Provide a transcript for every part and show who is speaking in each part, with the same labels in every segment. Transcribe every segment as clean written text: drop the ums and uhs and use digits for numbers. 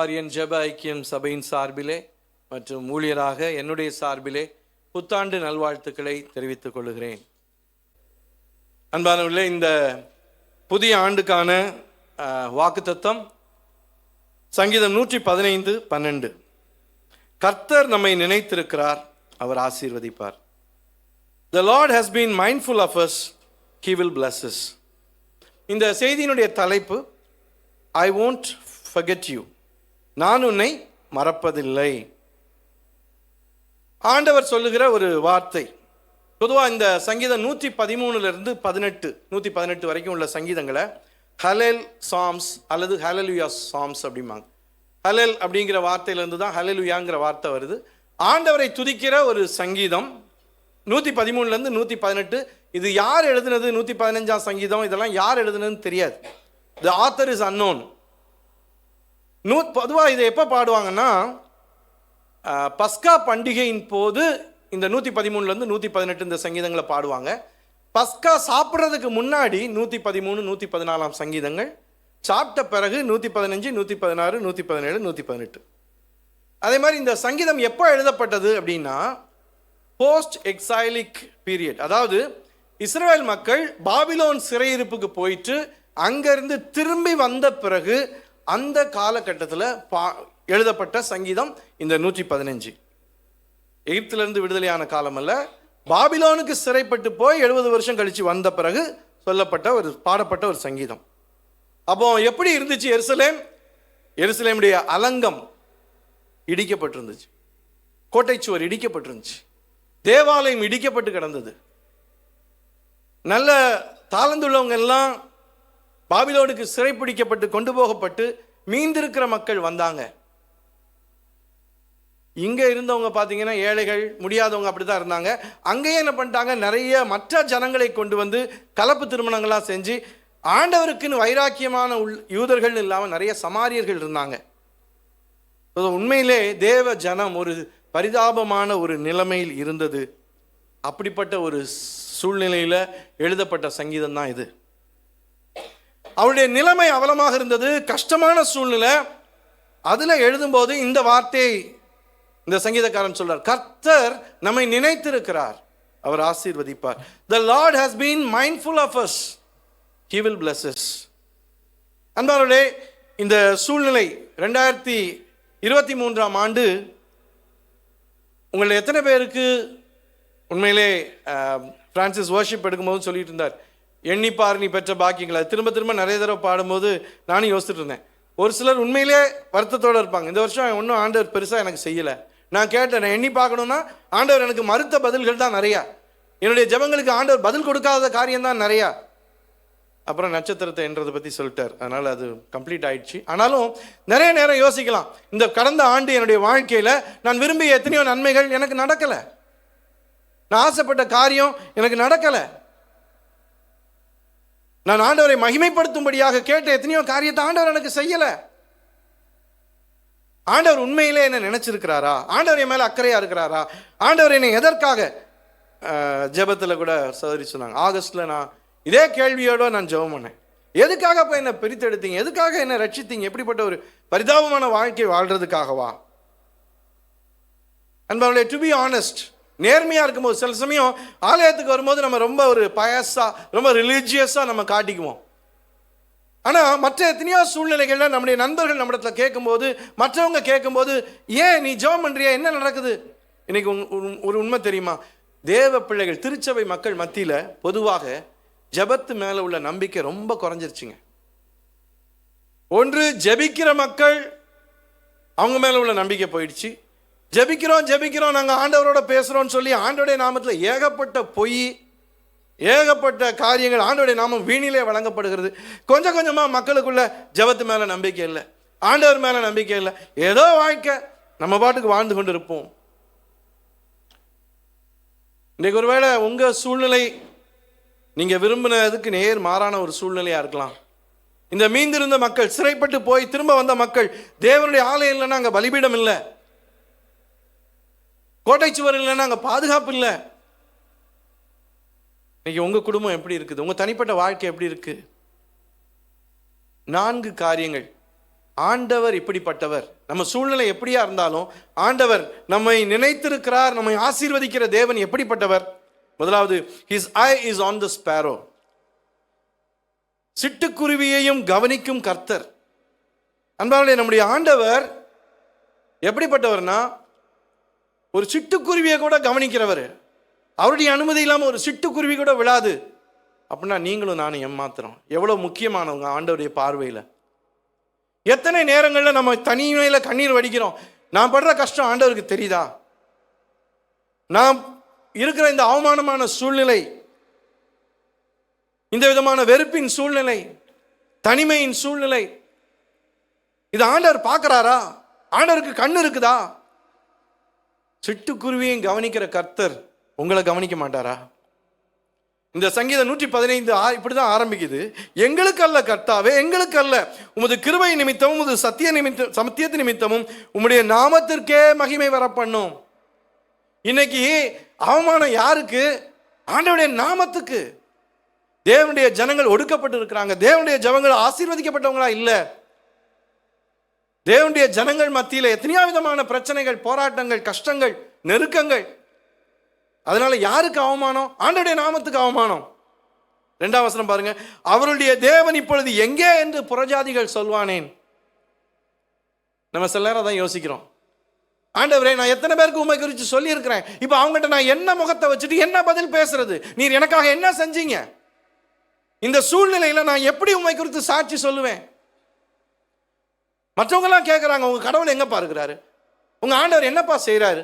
Speaker 1: ஆரியன் ஜெப ஐக்கியம் சபையின் சார்பிலே மற்றும் ஊழியராக என்னுடைய சார்பிலே புத்தாண்டு நல்வாழ்த்துக்களை தெரிவித்துக் கொள்கிறேன். அன்பானவர்களே, இந்த புதிய ஆண்டுக்கான வாக்குத்தத்தம் சங்கீதம் 115:12. கர்த்தர் நம்மை நினைத்திருக்கிறார், அவர் ஆசீர்வதிப்பார். The Lord has been mindful of us, He will bless us. இந்த செய்தியினுடைய தலைப்பு I won't forget you. நான் உன்னை மறப்பதில்லை. ஆண்டவர் சொல்லுகிற ஒரு வார்த்தை. பொதுவாக இந்த சங்கீதம் 113 வரைக்கும் உள்ள சங்கீதங்களை ஹலெல் சாம்ஸ் அல்லது ஹலலுயா சாம்ஸ் அப்படிம்பாங்க. ஹலெல் அப்படிங்கிற வார்த்தையிலேருந்து தான் ஹலலுயாங்கிற வார்த்தை வருது. ஆண்டவரை துதிக்கிற ஒரு சங்கீதம் 113 118. இது யார் எழுதுனது? 115 சங்கீதம் இதெல்லாம் யார் எழுதுனதுன்னு தெரியாது. The author is unknown. பொதுவாக இதை எப்போ பாடுவாங்கன்னா, பஸ்கா பண்டிகையின் போது இந்த 113 118 இந்த சங்கீதங்களை பாடுவாங்க. பஸ்கா சாப்பிட்றதுக்கு முன்னாடி 113 114 சங்கீதங்கள், சாப்பிட்ட பிறகு 115 116 117 118. அதே மாதிரி இந்த சங்கீதம் எப்போ எழுதப்பட்டது அப்படின்னா, போஸ்ட் எக்ஸைலிக் பீரியட். அதாவது இஸ்ரவேல் மக்கள் பாபிலோன் சிறையிருப்புக்கு போயிட்டு அங்கிருந்து திரும்பி வந்த பிறகு அந்த காலகட்டத்தில் எழுதப்பட்ட சங்கீதம் இந்த 115. எகிப்திலிருந்து விடுதலையான காலம் அல்ல, பாபிலோனுக்கு சிறைப்பட்டு போய் 70 வருஷம் கழிச்சு வந்த பிறகு சொல்லப்பட்ட பாடப்பட்ட ஒரு சங்கீதம். அப்போ எப்படி இருந்துச்சு எருசலேம்? எருசலேமுடைய அலங்கம் இடிக்கப்பட்டிருந்துச்சு, கோட்டைச்சுவர் இடிக்கப்பட்டிருந்துச்சு, தேவாலயம் இடிக்கப்பட்டு கிடந்தது. நல்ல தாளந்துள்ளவங்க எல்லாம் பாபிலோனுக்கு சிறைப்பிடிக்கப்பட்டு கொண்டு போகப்பட்டு மீந்திருக்கிற மக்கள் வந்தாங்க. இங்க இருந்தவங்க பார்த்தீங்கன்னா ஏழைகள், முடியாதவங்க அப்படிதான் இருந்தாங்க. அங்கேயே என்ன பண்ணிட்டாங்க, நிறைய மற்ற ஜனங்களை கொண்டு வந்து கலப்பு திருமணங்கள்லாம் செஞ்சு ஆண்டவருக்குன்னு வைராக்கியமான யூதர்கள் இல்லாமல் நிறைய சமாரியர்கள் இருந்தாங்க. உண்மையிலே தேவ ஜனம் ஒரு பரிதாபமான ஒரு நிலைமையில் இருந்தது. அப்படிப்பட்ட ஒரு சூழ்நிலையில் எழுதப்பட்ட சங்கீதம் தான் இது. அவருடைய நிலைமை அவலமாக இருந்தது, கஷ்டமான சூழ்நிலை. அதில் எழுதும்போது இந்த வார்த்தையை இந்த சங்கீதக்காரன் சொல்றார், கர்த்தர் நம்மை நினைத்திருக்கிறார், அவர் ஆசீர்வதிப்பார். The Lord has been mindful of us, He will bless us. அன்பார்களே, இந்த சூழ்நிலை 2023 ஆண்டு உங்களை எத்தனை பேருக்கு உண்மையிலே பிரான்சிஸ் வர்ஷிப் எடுக்கும்போது சொல்லிட்டு இருந்தார், எண்ணிப்பார் நீ பெற்ற பாக்கியங்களை. திரும்ப திரும்ப நிறைய தடவை பாடும்போது நானும் யோசிச்சுட்டு இருந்தேன். ஒரு சிலர் உண்மையிலே வருத்தத்தோடு இருப்பாங்க, இந்த வருஷம் ஒன்றும் ஆண்டவர் பெருசாக எனக்கு செய்யலை. நான் கேட்டேன், நான் எண்ணி பார்க்கணுன்னா ஆண்டவர் எனக்கு மறுத்த பதில்கள் தான் நிறையா, என்னுடைய ஜெபங்களுக்கு ஆண்டவர் பதில் கொடுக்காத காரியம் தான் நிறையா. அப்புறம் நட்சத்திரத்தை என்றதை பற்றி சொல்லிட்டார், அதனால் அது கம்ப்ளீட் ஆயிடுச்சு. ஆனாலும் நிறைய நேரம் யோசிக்கலாம், இந்த கடந்த ஆண்டு என்னுடைய வாழ்க்கையில் நான் விரும்பிய எத்தனையோ நன்மைகள் எனக்கு நடக்கலை, நான் ஆசைப்பட்ட காரியம் எனக்கு நடக்கலை, நான் ஆண்டவரை மகிமைப்படுத்தும்படியாக கேட்ட எத்தனையோ காரியத்தை ஆண்டவர் எனக்கு செய்யலை. ஆண்டவர் உண்மையிலே என்ன நினைச்சிருக்கிறாரா? ஆண்டவர் என் மேலே அக்கறையா இருக்கிறாரா? ஆண்டவர் என்னை எதற்காக? ஜெபத்தில் கூட சகோதரி சொன்னாங்க, ஆகஸ்ட்ல நான் இதே கேள்வியோட நான் ஜெபம் பண்ணேன், எதுக்காக இப்போ என்னை பிரித்தெடுத்தீங்க, எதுக்காக என்னை ரட்சித்தீங்க, எப்படிப்பட்ட ஒரு பரிதாபமான வாழ்க்கை வாழ்றதுக்காகவா? அன்பர்களே, டு பி ஆனஸ்ட், நேர்மையாக இருக்கும்போது சில சமயம் ஆலயத்துக்கு வரும்போது நம்ம ரொம்ப ஒரு பயஸாக ரொம்ப ரிலீஜியஸாக நம்ம காட்டிக்குவோம். ஆனால் மற்ற எத்தனையோ சூழ்நிலைகளில் நம்முடைய நண்பர்கள் நம்மிடத்துல கேட்கும்போது, மற்றவங்க கேட்கும்போது, ஏன் நீ ஜெபம் பண்ணுறியா, என்ன நடக்குது? இன்னைக்கு ஒரு உண்மை தெரியுமா? தேவ பிள்ளைகள், திருச்சபை மக்கள் மத்தியில் பொதுவாக ஜெபத்து மேலே உள்ள நம்பிக்கை ரொம்ப குறைஞ்சிருச்சுங்க. ஒன்று ஜெபிக்கிற மக்கள், அவங்க மேலே உள்ள நம்பிக்கை போயிடுச்சு. ஜெபிக்கிறோம் நாங்கள் ஆண்டவரோட பேசுகிறோன்னு சொல்லி ஆண்டவருடைய நாமத்தில் ஏகப்பட்ட பொய், ஏகப்பட்ட காரியங்கள், ஆண்டவருடைய நாமம் வீணிலே வழங்கப்படுகிறது. கொஞ்சம் கொஞ்சமாக மக்களுக்குள்ள ஜெபத்து மேலே நம்பிக்கை இல்லை, ஆண்டவர் மேலே நம்பிக்கை இல்லை, ஏதோ வாழ்க்கை நம்ம பாட்டுக்கு வாழ்ந்து கொண்டு இருப்போம். இன்றைக்கு ஒருவேளை உங்கள் சூழ்நிலை நீங்கள் விரும்பினதுக்கு நேர் மாறான ஒரு சூழ்நிலையாக இருக்கலாம். இந்த மீந்திருந்த மக்கள், சிறைப்பட்டு போய் திரும்ப வந்த மக்கள், தேவனுடைய ஆலயம் இல்லைன்னா அங்கே பலிபீடம் இல்லை, கோட்டைச்சுவர் இல்லைன்னா அங்கே பாதுகாப்பு இல்லை. இன்னைக்கு உங்கள் குடும்பம் எப்படி இருக்குது? உங்கள் தனிப்பட்ட வாழ்க்கை எப்படி இருக்குது? 4 காரியங்கள் ஆண்டவர் இப்படிப்பட்டவர். நம்ம சூழ்நிலை எப்படியா இருந்தாலும் ஆண்டவர் நம்மை நினைத்திருக்கிறார். நம்மை ஆசீர்வதிக்கிற தேவன் எப்படிப்பட்டவர்? முதலாவது, his eye is on the sparrow. சிட்டுக்குருவியையும் கவனிக்கும் கர்த்தர். அன்பானவர்களே, நம்முடைய ஆண்டவர் எப்படிப்பட்டவர்னா ஒரு சிட்டுக்குருவியை கூட கவனிக்கிறவர். அவருடைய அனுமதி இல்லாமல் ஒரு சிட்டுக்குருவி கூட விழாது. அப்படின்னா நீங்களும் நானும் ஏமாத்துறோம். எவ்வளோ முக்கியமானவங்க ஆண்டவருடைய பார்வையில். எத்தனை நேரங்களில் நம்ம தனிமையில் கண்ணீர் வடிக்கிறோம். நான் படுற கஷ்டம் ஆண்டவருக்கு தெரியுதா? நான் இருக்கிற இந்த அவமானமான சூழ்நிலை, இந்த விதமான வெறுப்பின் சூழ்நிலை, தனிமையின் சூழ்நிலை, இது ஆண்டவர் பார்க்கிறாரா? ஆண்டவருக்கு கண்ணு இருக்குதா? சிட்டுக்குருவியும் கவனிக்கிற கர்த்தர் உங்களை கவனிக்க மாட்டாரா? இந்த சங்கீதம் 115 இப்படிதான் ஆரம்பிக்குது. எங்களுக்கு அல்ல கர்த்தாவே, எங்களுக்கு அல்ல, உமது கிருபை நிமித்தமும் உமது சத்தியத்து நிமித்தமும் உம்முடைய நாமத்திற்கே மகிமை வர பண்ணும். இன்னைக்கு அவமானம் யாருக்கு? ஆண்டவருடைய நாமத்துக்கு. தேவனுடைய ஜனங்கள் ஒடுக்கப்பட்டு இருக்கிறாங்க. தேவனுடைய ஜனங்கள் ஆசீர்வதிக்கப்பட்டவங்களா இல்ல. தேவனுடைய ஜனங்கள் மத்தியில் எத்தனையோ விதமான பிரச்சனைகள், போராட்டங்கள், கஷ்டங்கள், நெருக்கங்கள். அதனால யாருக்கு அவமானம்? ஆண்டவருடைய நாமத்துக்கு அவமானம். 2ஆம் வசனம் பாருங்க. அவருடைய தேவன் இப்பொழுது எங்கே என்று புறஜாதிகள் சொல்வானேன். நம்ம சில நேரம் தான் யோசிக்கிறோம், ஆண்டவரே நான் எத்தனை பேருக்கு உண்மை குறித்து சொல்லி இருக்கிறேன், இப்ப அவங்ககிட்ட நான் என்ன முகத்தை வச்சுட்டு என்ன பதில் பேசுறது? நீர் எனக்காக என்ன செஞ்சீங்க? இந்த சூழ்நிலையில நான் எப்படி உண்மை குறித்து சாட்சி சொல்லுவேன்? மற்றவங்க எல்லாம் கேட்கிறாங்க, உங்க கடவுள் எங்கப்பா இருக்கிறாரு? உங்க ஆண்டவர் என்னப்பா செய்யறாரு?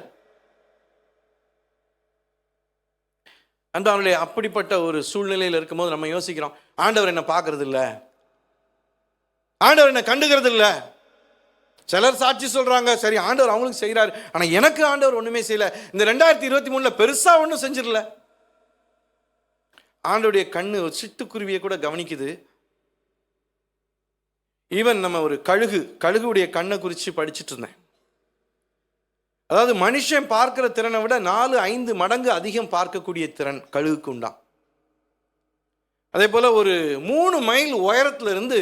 Speaker 1: அன்பானவர்களே, அப்படிப்பட்ட ஒரு சூழ்நிலையில் இருக்கும்போது நம்ம யோசிக்கிறோம், ஆண்டவர் என்ன பார்க்கறது இல்லை, ஆண்டவர் என்ன கண்டுகிறது இல்லை. சிலர் சாட்சி சொல்றாங்க, சரி ஆண்டவர் அவங்களுக்கு செய்யறாரு, ஆனா எனக்கு ஆண்டவர் ஒண்ணுமே செய்யல. இந்த 2023 பெருசா ஒன்றும் செஞ்சிடல. ஆண்டவருடைய கண்ணு ஒரு சிட்டுக்குருவியை கூட கவனிக்குது. ஈவன் நம்ம ஒரு கழுகுடைய கண்ணை குறித்து படிச்சுட்டு இருந்தேன். அதாவது மனுஷன் பார்க்கிற திறனை விட 4-5 மடங்கு அதிகம் பார்க்கக்கூடிய திறன் கழுகுக்கு உண்டாம். அதே போல ஒரு 3 மைல் உயரத்துல இருந்து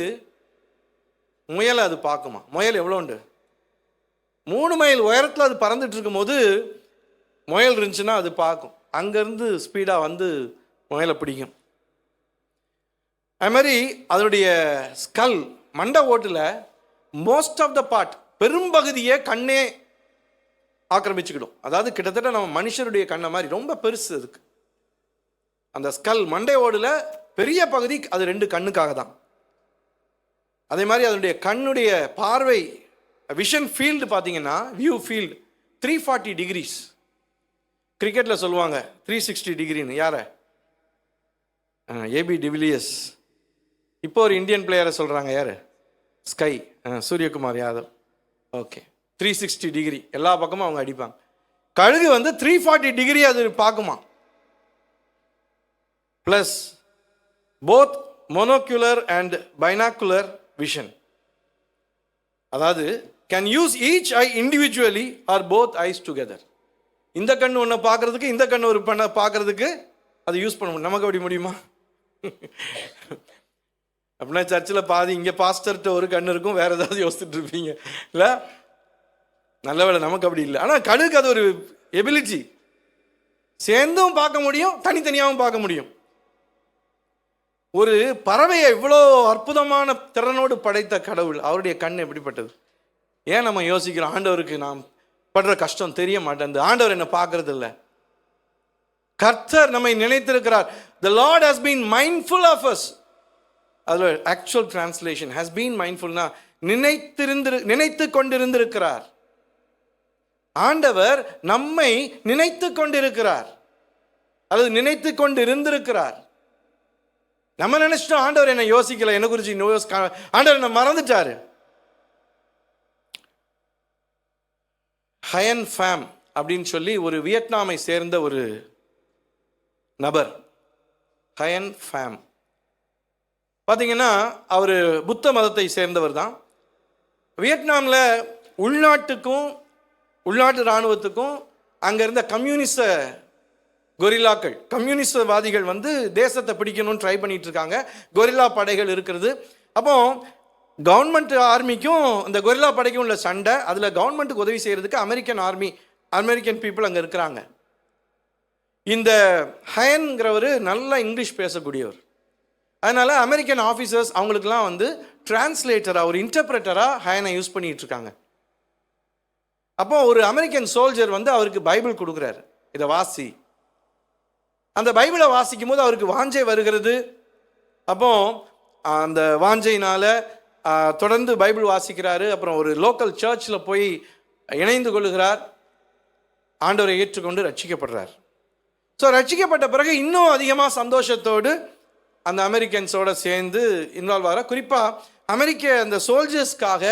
Speaker 1: முயலை அது பார்க்குமா. முயல் எவ்வளோ உண்டு? 3 மைல் உயரத்தில் அது பறந்துட்டு இருக்கும் போது முயல் இருந்துச்சுன்னா அது பார்க்கும். அங்கேருந்து ஸ்பீடாக வந்து முயலை பிடிக்கும். அது மாதிரி அதனுடைய ஸ்கல், மண்டை ஓட்டில் மோஸ்ட் ஆஃப் த பார்ட், பெரும்பகுதியை கண்ணே ஆக்கிரமிச்சுக்கிடும். அதாவது கிட்டத்தட்ட நம்ம மனுஷருடைய கண்ணை மாதிரி ரொம்ப பெருசு அதுக்கு. அந்த ஸ்கல் மண்டை ஓடில் பெரிய பகுதி அது 2 கண்ணுக்காக தான். அதே மாதிரி அதனுடைய கண்ணுடைய பார்வை விஷன் ஃபீல்டு பார்த்தீங்கன்னா, வியூ ஃபீல்டு 340 டிகிரிஸ். கிரிக்கெட்டில் சொல்லுவாங்க 360 டிகிரின்னு. யார? AB de Villiers. இப்போ ஒரு இந்தியன் பிளேயரை சொல்கிறாங்க, யார்? Sky, Suryakumar Yadav. Okay, 360 degree எல்லா பக்கமும் அவங்க அடிப்பாங்க. கழுகு வந்து 340 டிகிரி அது பார்க்குமா. Plus both monocular and binocular vision. அதாவது can use each eye individually or both eyes together. இந்த கண்ணு ஒன்று பார்க்கறதுக்கு, இந்த கண்ணு ஒரு பண்ண பார்க்கறதுக்கு அது யூஸ் பண்ண முடியும். நமக்கு அப்படி முடியுமா? அப்படின்னா சர்ச்சில் பாதி இங்கே பாஸ்டர்கிட்ட ஒரு கண்ணு இருக்கும், வேற ஏதாவது யோசிச்சுட்டு இருப்பீங்க இல்லை? நல்ல வேலை நமக்கு அப்படி இல்லை. ஆனால் கழுகு அது ஒரு எபிலிட்டி. சேர்ந்தும் பார்க்க முடியும், தனித்தனியாகவும் பார்க்க முடியும். ஒரு பறவையை இவ்வளோ அற்புதமான திறனோடு படைத்த கடவுள், அவருடைய கண் எப்படிப்பட்டது? ஏன் நம்ம யோசிக்கிறோம், ஆண்டவருக்கு நாம் படுற கஷ்டம் தெரிய மாட்டேன், ஆண்டவர் என்ன பார்க்கறது இல்லை? கர்த்தர் நம்மை நினைத்திருக்கிறார். The Lord has been mindful of us. அதில் ஆக்சுவல் டிரான்ஸ்லேஷன் has been mindfulனா நினைத்து கொண்டிருந்திருக்கிறார். ஆண்டவர் நம்மை நினைத்து கொண்டிருக்கிறார், அல்லது நினைத்து கொண்டிருந்திருக்கிறார். நம்ம நினைச்சிட்டோம் ஆண்டவர் என்ன யோசிக்கல, என்ன குறிச்சு ஆண்டவர் என்ன மறந்துட்டாரு. ஹயன் ஃபேம் அப்படின்னு சொல்லி ஒரு வியட்நாமை சேர்ந்த ஒரு நபர், ஹயன் ஃபேம் பார்த்தீங்கன்னா அவர் புத்த மதத்தை சேர்ந்தவர் தான். வியட்நாமில் உள்நாட்டு இராணுவத்துக்கும் அங்கே இருந்த கம்யூனிஸ்ட கொரில்லாக்கள், கம்யூனிஸ்டவாதிகள் வந்து தேசத்தை பிடிக்கணும்னு ட்ரை பண்ணிட்டு இருக்காங்க. கொரில்லா படைகள் இருக்கிறது. அப்போ கவர்மெண்ட் ஆர்மிக்கும் இந்த கொரில்லா படைக்கும் உள்ள சண்டை, அதில் கவர்மெண்ட்டுக்கு உதவி செய்கிறதுக்கு அமெரிக்கன் பீப்புள் அங்கே இருக்கிறாங்க. இந்த ஹயன்கிறவர் நல்லா இங்கிலீஷ் பேசக்கூடியவர். அதனால் அமெரிக்கன் ஆஃபீஸர்ஸ் அவங்களுக்குலாம் வந்து டிரான்ஸ்லேட்டராக, ஒரு இன்டர்பிரட்டராக ஹயனை யூஸ் பண்ணிகிட்டு இருக்காங்க. அப்போ ஒரு அமெரிக்கன் சோல்ஜர் வந்து அவருக்கு பைபிள் கொடுக்குறாரு, இதை வாசி. அந்த பைபிளை வாசிக்கும் போது அவருக்கு வாஞ்சை வருகிறது. அப்போ அந்த வாஞ்சையினால் தொடர்ந்து பைபிள் வாசிக்கிறாரு. அப்புறம் ஒரு லோக்கல் சர்ச்சில் போய் இணைந்து கொள்ளுகிறார். ஆண்டவரை ஏற்றுக்கொண்டு ரட்சிக்கப்படுறார். ஸோ ரட்சிக்கப்பட்ட பிறகு இன்னும் அதிகமாக சந்தோஷத்தோடு அந்த அமெரிக்கன்ஸோடு சேர்ந்து இன்வால்வ் ஆகிறார். குறிப்பாக அமெரிக்க அந்த சோல்ஜர்ஸ்க்காக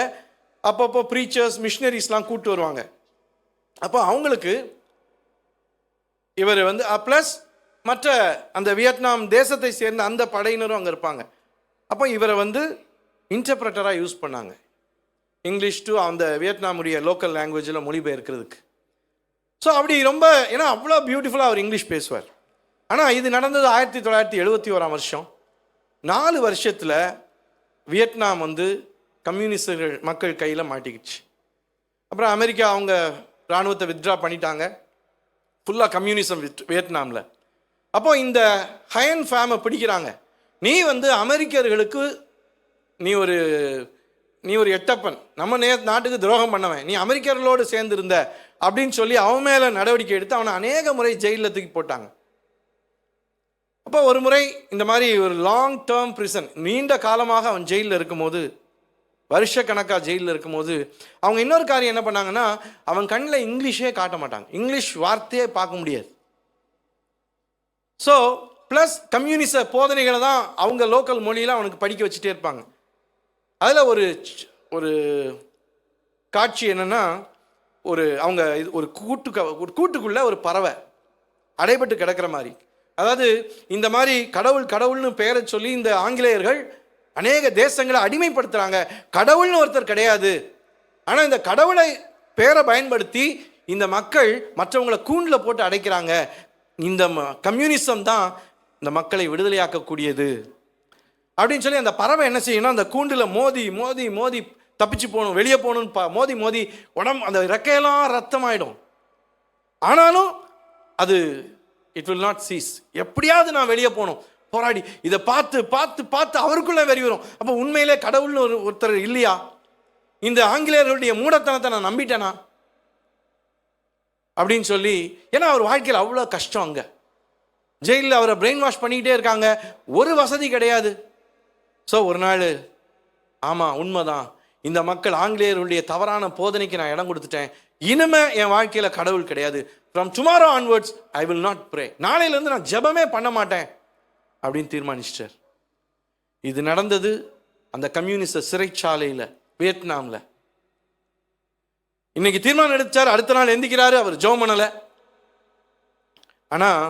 Speaker 1: அப்பப்போ ப்ரீச்சர்ஸ், மிஷினரிஸ்லாம் கூப்பிட்டு வருவாங்க. அப்போ அவங்களுக்கு இவர் வந்து ப்ளஸ் மற்ற அந்த வியட்நாம் தேசத்தை சேர்ந்த அந்த படையினரும் அங்கே இருப்பாங்க. அப்போ இவரை வந்து இன்டர்பிரட்டராக யூஸ் பண்ணாங்க, இங்கிலீஷ் டு அந்த வியட்நாமுடைய லோக்கல் லாங்குவேஜில் மொழிபெயர்க்கிறதுக்கு. ஸோ அப்படி ரொம்ப, ஏன்னா அவ்வளோ பியூட்டிஃபுல்லாக அவர் இங்கிலீஷ் பேசுவார். ஆனால் இது நடந்தது 1971 வருஷம். 4 வருஷத்தில் வியட்நாம் வந்து கம்யூனிஸ்டுகள் மக்கள் கையில் மாட்டிக்கிச்சு. அப்புறம் அமெரிக்கா அவங்க இராணுவத்தை வித்ட்ரா பண்ணிட்டாங்க, ஃபுல்லாக கம்யூனிசம் வியட்நாமில். அப்போ இந்த ஹயன் ஃபேமை பிடிக்கிறாங்க. நீ வந்து அமெரிக்கர்களுக்கு நீ ஒரு எட்டப்பன், நம்ம நாட்டுக்கு துரோகம் பண்ணவன், நீ அமெரிக்கர்களோடு சேர்ந்திருந்த அப்படின்னு சொல்லி அவன் மேலே நடவடிக்கை எடுத்து அவனை அநேக முறை ஜெயிலில் தூக்கி போட்டாங்க. அப்போ ஒரு முறை இந்த மாதிரி ஒரு லாங் டேர்ம் பிரிசன், நீண்ட காலமாக அவன் ஜெயிலில் இருக்கும்போது, வருஷக்கணக்காக ஜெயிலில் இருக்கும்போது, அவங்க இன்னொரு காரியம் என்ன பண்ணாங்கன்னா, அவன் கண்ணில் இங்கிலீஷே காட்ட மாட்டாங்க, இங்கிலீஷ் வார்த்தையே பார்க்க முடியாது. ஸோ ப்ளஸ் கம்யூனிச போதனைகளை தான் அவங்க லோக்கல் மொழியில் அவனுக்கு படிக்க வச்சுட்டே இருப்பாங்க. அதில் ஒரு காட்சி என்னென்னா, அவங்க ஒரு கூட்டுக்குள்ளே ஒரு பறவை அடைபட்டு கிடக்கிற மாதிரி. அதாவது இந்த மாதிரி கடவுள்னு பெயரை சொல்லி இந்த ஆங்கிலேயர்கள் அநேக தேசங்களை அடிமைப்படுத்துகிறாங்க. கடவுள்னு ஒருத்தர் கிடையாது, ஆனால் இந்த கடவுளை பெயரை பயன்படுத்தி இந்த மக்கள் மற்றவங்களை கூண்டில் போட்டு அடைக்கிறாங்க. இந்த கம்யூனிசம் தான் இந்த மக்களை விடுதலையாக்கக்கூடியது அப்படின்னு சொல்லி அந்த பறவை என்ன செய்யணும், அந்த கூண்டில் மோதி மோதி மோதி தப்பிச்சு போகணும், வெளியே போகணும்னு மோதி மோதி உடம்பு அந்த ரெக்கையெல்லாம் ரத்தமாயிடும். ஆனாலும் அது இட் வில் நாட் சீஸ். எப்படியாவது நான் வெளியே போகணும், போராடி இதை பார்த்து பார்த்து பார்த்து அவருக்குள்ளே வெறி வரும். அப்போ உண்மையிலே கடவுள்னு ஒருத்தர் இல்லையா, இந்த ஆங்கிலேயர்களுடைய மூடத்தனத்தை நான் நம்பிட்டேனா அப்படின்னு சொல்லி. ஏன்னா அவர் வாழ்க்கையில் அவ்வளோ கஷ்டம், அங்கே ஜெயிலில் அவரை பிரெயின் வாஷ் பண்ணிக்கிட்டே இருக்காங்க, ஒரு வசதி கிடையாது. ஸோ ஒரு நாள், ஆமாம் உண்மைதான், இந்த மக்கள் ஆங்கிலேயர்களுடைய தவறான போதனைக்கு நான் இடம் கொடுத்துட்டேன், இனிமே என் வாழ்க்கையில் கடவுள் கிடையாது, from tomorrow onwards I will not pray, நாளையிலேருந்து நான் ஜெபமே பண்ண மாட்டேன் அப்படின்னு தீர்மானிச்சிட்டார். இது நடந்தது அந்த கம்யூனிஸ்ட சிறைச்சாலையில் வியட்நாமில். இன்னைக்கு தீர்மானம் எடுத்தார், அடுத்த நாள் எந்திக்கிறாரு, அவர் ஜெபம் பண்ணலை. ஆனால்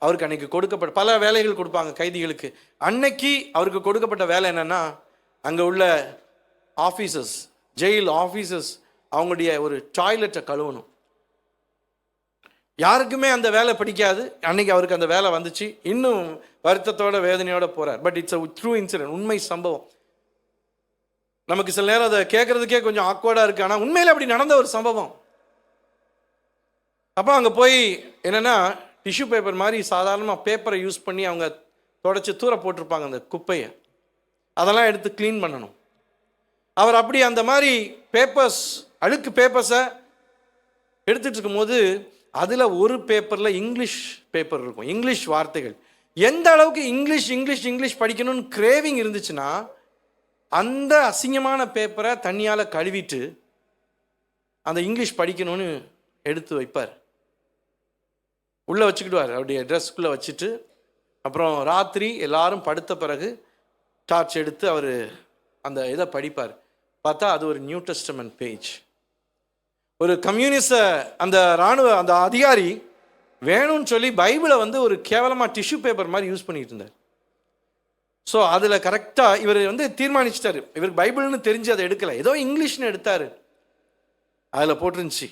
Speaker 1: அவருக்கு அன்னைக்கு கொடுக்கப்பட்ட பல வேலைகள் கொடுப்பாங்க கைதிகளுக்கு. அன்னைக்கு அவருக்கு கொடுக்கப்பட்ட வேலை என்னன்னா, அங்கே உள்ள ஆஃபீஸர்ஸ், ஜெயில் ஆஃபீஸர்ஸ் அவங்களுடைய ஒரு டாய்லெட்டை கழுவணும். யாருக்குமே அந்த வேலை பிடிக்காது. அன்னைக்கு அவருக்கு அந்த வேலை வந்துச்சு. இன்னும் வருத்தத்தோட வேதனையோட போறார். But it's a true incident, உண்மை சம்பவம். நமக்கு சில நேரம் அதை கேட்கறதுக்கே கொஞ்சம் ஆக்வர்டா இருக்கு, ஆனால் உண்மையில அப்படி நடந்த ஒரு சம்பவம். அப்போ அங்கே போய் என்னன்னா, டிஷ்யூ பேப்பர் மாதிரி சாதாரணமாக பேப்பரை யூஸ் பண்ணி அவங்க தொடச்சி தூர போட்டிருப்பாங்க அந்த குப்பையை, அதெல்லாம் எடுத்து க்ளீன் பண்ணணும். அவர் அப்படி அந்த மாதிரி பேப்பர்ஸ், அழுக்கு பேப்பர்ஸை எடுத்துட்டு இருக்கும்போது அதில் ஒரு பேப்பரில் இங்கிலீஷ் பேப்பர் இருக்கும், இங்கிலீஷ் வார்த்தைகள். எந்த அளவுக்கு இங்கிலீஷ் இங்கிலீஷ் இங்கிலீஷ் படிக்கணும்னு கிரேவிங் இருந்துச்சுன்னா, அந்த அசிங்கமான பேப்பரை தண்ணியால் கழுவிட்டு அந்த இங்கிலீஷ் படிக்கணும்னு எடுத்து வைப்பார், உள்ளே வச்சுக்கிடுவார், அவருடைய ட்ரெஸ்க்குள்ளே வச்சுட்டு. அப்புறம் ராத்திரி எல்லாரும் படுத்த பிறகு டார்ச் எடுத்து அவர் அந்த இதை படிப்பார். பார்த்தா அது ஒரு நியூ டெஸ்டமென்ட் பேஜ். ஒரு கம்யூனிஸ்ட அந்த அந்த அதிகாரி வேணும்னு சொல்லி பைபிளை வந்து ஒரு கேவலமாக டிஷ்யூ பேப்பர் மாதிரி யூஸ் பண்ணிட்டு இருந்தார். ஸோ அதில் கரெக்டாக இவர் வந்து தீர்மானிச்சிட்டாரு, இவருக்கு பைபிள்னு தெரிஞ்சு அதை எடுக்கலை, ஏதோ இங்கிலீஷ்னு எடுத்தார். அதில் போட்டிருந்துச்சு,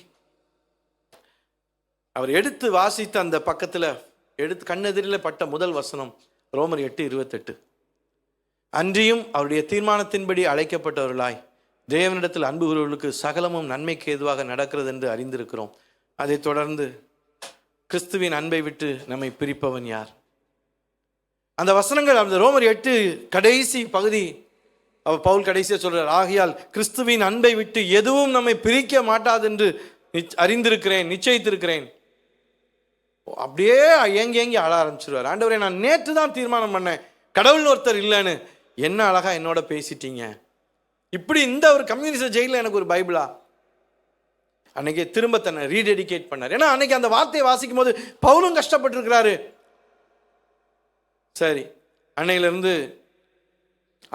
Speaker 1: அவர் எடுத்து வாசித்த அந்த பக்கத்தில் எடுத்து கண்ணெதிரில் பட்ட முதல் வசனம் ரோமர் 8:28. அன்றியும் அவருடைய தீர்மானத்தின்படி அழைக்கப்பட்டவர்களாய் தேவனிடத்தில் அன்பு கூறுவர்களுக்கு சகலமும் நன்மைக்கு ஏதுவாக நடக்கிறது என்று அறிந்திருக்கிறோம். அதைத் தொடர்ந்து கிறிஸ்துவின் அன்பை விட்டு நம்மை பிரிப்பவன் யார்? அந்த வசனங்கள், அந்த ரோமர் 8 கடைசி பகுதி, பவுல் கடைசியாக சொல்றார், ஆகையால் கிறிஸ்துவின் அன்பை விட்டு எதுவும் நம்மை பிரிக்க மாட்டாது என்று அறிந்திருக்கிறேன், நிச்சயித்திருக்கிறேன். அப்படியே ஏங்கி அழ ஆரம்பிச்சிருவார். ஆண்டவரே, நான் நேற்று தான் தீர்மானம் பண்ணேன் கடவுள்னு ஒருத்தர் இல்லைன்னு, என்ன அழகா என்னோட பேசிட்டீங்க. இப்படி இந்த ஒரு கம்யூனிஸ்ட் ஜெயிலில் எனக்கு ஒரு பைபிளா? அன்னைக்கு திரும்ப தன்னை ரீடெடிகேட் பண்ணார். ஏன்னா அன்னைக்கு அந்த வார்த்தையை வாசிக்கும் போது பவுலும் கஷ்டப்பட்டிருக்கிறாரு. சரி, அன்னையிலிருந்து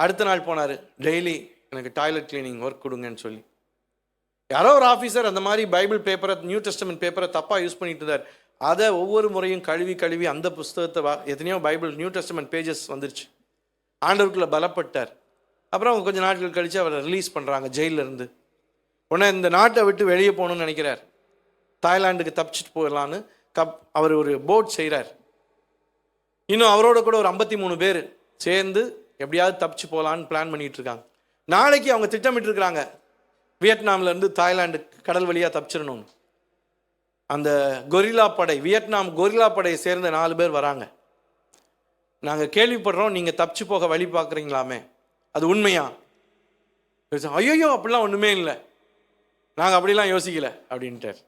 Speaker 1: அடுத்த நாள் போனார். டெய்லி எனக்கு டாய்லெட் கிளீனிங் ஒர்க் கொடுங்கன்னு சொல்லி. யாரோ ஒரு ஆஃபீஸர் அந்த மாதிரி பைபிள் பேப்பரை, நியூ டெஸ்டமெண்ட் பேப்பரை தப்பாக யூஸ் பண்ணிட்டு இருந்தார். அதை ஒவ்வொரு முறையும் கழுவி அந்த புஸ்தகத்தை எத்தனையோ பைபிள் நியூ டெஸ்டமெண்ட் பேஜஸ் வந்துருச்சு. ஆண்டவருக்குள்ள பலப்பட்டார். அப்புறம் அவங்க கொஞ்சம் நாட்கள் கழித்து அவரை ரிலீஸ் பண்ணுறாங்க ஜெயிலிருந்து. உடனே இந்த நாட்டை விட்டு வெளியே போகணும்னு நினைக்கிறார். தாய்லாந்துக்கு தப்பிச்சுட்டு போயிடலான்னு அவர் ஒரு போட் செய்கிறார். இன்னும் அவரோட கூட ஒரு 53 பேர் சேர்ந்து எப்படியாவது தப்பிச்சு போகலான்னு பிளான் பண்ணிட்டு இருக்காங்க. நாளைக்கு அவங்க திட்டமிட்டு இருக்கிறாங்க வியட்நாம்லேருந்து தாய்லாந்து கடல் வழியாக தப்பிச்சிடணும்னு. அந்த கொரில்லா படை, வியட்நாம் கொரில்லா படையை சேர்ந்த 4 பேர் வராங்க. நாங்கள் கேள்விப்படுறோம், நீங்கள் தப்பிச்சு போக வழி பார்க்குறீங்களாமே, அது உண்மையா? ஐயோ, அப்படிலாம் ஒன்றுமே இல்லை, நாங்கள் அப்படிலாம் யோசிக்கல அப்படின்ட்டார்.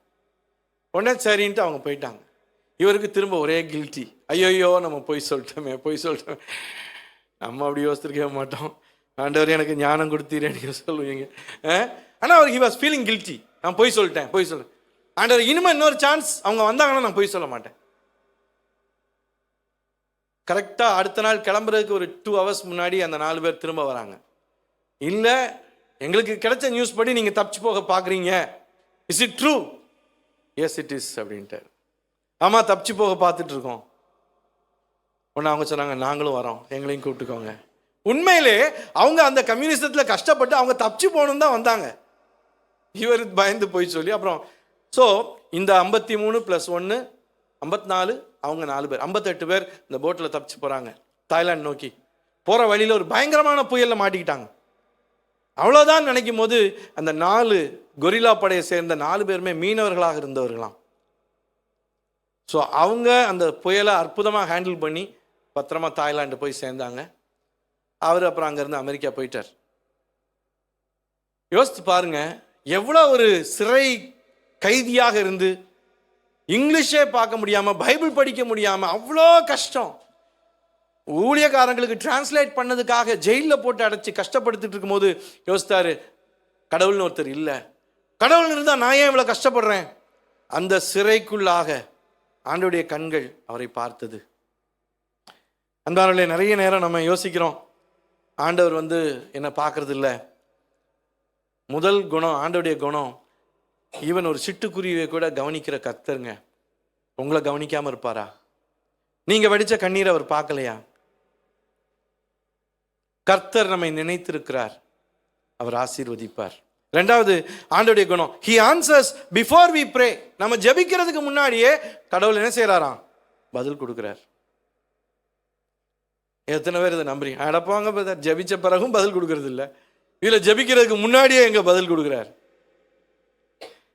Speaker 1: உடனே சரின்ட்டு அவங்க போயிட்டாங்க. இவருக்கு திரும்ப ஒரே கில்ட்டி, ஐயோ நம்ம போய் சொல்லிட்டோமே. நம்ம அப்படி யோசிச்சிருக்கவே மாட்டோம். ஆண்டவர் எனக்கு ஞானம் கொடுத்தீரே நீங்கள் சொல்லுவீங்க. ஆனால் அவர் ஹி வாஸ் ஃபீலிங் கில்ட்டி. நான் போய் சொல்லிட்டேன். ஆண்டவர் இனிமேல் இன்னொரு சான்ஸ் அவங்க வந்தாங்கன்னா நான் போய் சொல்ல மாட்டேன். கரெக்டாக அடுத்த நாள் கிளம்புறதுக்கு ஒரு 2 hours முன்னாடி அந்த 4 பேர் திரும்ப வராங்க. இல்லை, எங்களுக்கு கிடைச்ச நியூஸ் படி நீங்கள் தப்பிச்சு போக பார்க்குறீங்க, is it true? S it is அப்படின்ட்டார். ஆமாம், தப்பிச்சு போக பார்த்துட்டு இருக்கோம். ஒன்று அவங்க சொன்னாங்க, நாங்களும் வரோம், எங்களையும் கூப்பிட்டுக்கோங்க. உண்மையிலே அவங்க அந்த கம்யூனிசத்தில் கஷ்டப்பட்டு அவங்க தப்பிச்சு போகணும் தான் வந்தாங்க. இவர் பயந்து போய் சொல்லி அப்புறம் இந்த 53 + 1 54, அவங்க 4 பேர் 58 பேர் இந்த போட்டில் தப்பிச்சு போகிறாங்க தாய்லாந்து நோக்கி. போகிற வழியில் ஒரு பயங்கரமான புயலில் மாட்டிக்கிட்டாங்க. அவ்வளோதான் நினைக்கும் போது அந்த 4 கொரில்லா படையை சேர்ந்த 4 பேருமே மீனவர்களாக இருந்தவர்களாம். அவங்க அந்த புயலை அற்புதமாக ஹேண்டில் பண்ணி பத்திரமா தாய்லாந்து போய் சேர்ந்தாங்க. அவர் அப்புறம் அங்கேருந்து அமெரிக்கா போயிட்டார். யோசித்து பாருங்க, எவ்வளோ ஒரு சிறை கைதியாக இருந்து இங்கிலீஷே பார்க்க முடியாமல், பைபிள் படிக்க முடியாமல், அவ்வளோ கஷ்டம். ஊழியக்காரங்களுக்கு டிரான்ஸ்லேட் பண்ணதுக்காக ஜெயிலில் போட்டு அடைச்சி கஷ்டப்படுத்திட்டு இருக்கும்போது யோசித்தாரு, கடவுள்னு ஒருத்தர் இல்லை, கடவுள் இருந்தால் நான் ஏன் இவ்வளோ கஷ்டப்படுறேன்? அந்த சிறைக்குள்ளாக ஆண்டவருடைய கண்கள் அவரை பார்த்தது. அன்பானவர்களே, நிறைய நேரம் நம்ம யோசிக்கிறோம், ஆண்டவர் என்னை பார்க்கறது இல்லை. முதல் குணம், ஆண்டவருடைய குணம், ஈவன் ஒரு சிட்டுக்குருவியை கூட கவனிக்கிற கர்த்தருங்க. உங்களை கவனிக்காமல் இருப்பாரா? நீங்கள் வடித்த கண்ணீரை அவர் பார்க்கலையா? கர்த்தர் நம்மை நினைத்திருக்கிறார், அவர் ஆசீர்வதிப்பார். 2வது ஆண்டவருடைய குணம், he answers before we pray. நம்ம ஜெபிக்கிறதுக்கு முன்னாடியே கடவுள் என்ன செய்யறாராம்? பதில் கொடுக்கிறார். எத்தனை பேர் இதை நம்புறீங்க? அடப்பாங்க, ஜெபிச்ச பிறகும் பதில் கொடுக்கறது இல்லை, இதுல ஜெபிக்கிறதுக்கு முன்னாடியே எங்க பதில் கொடுக்கிறார்?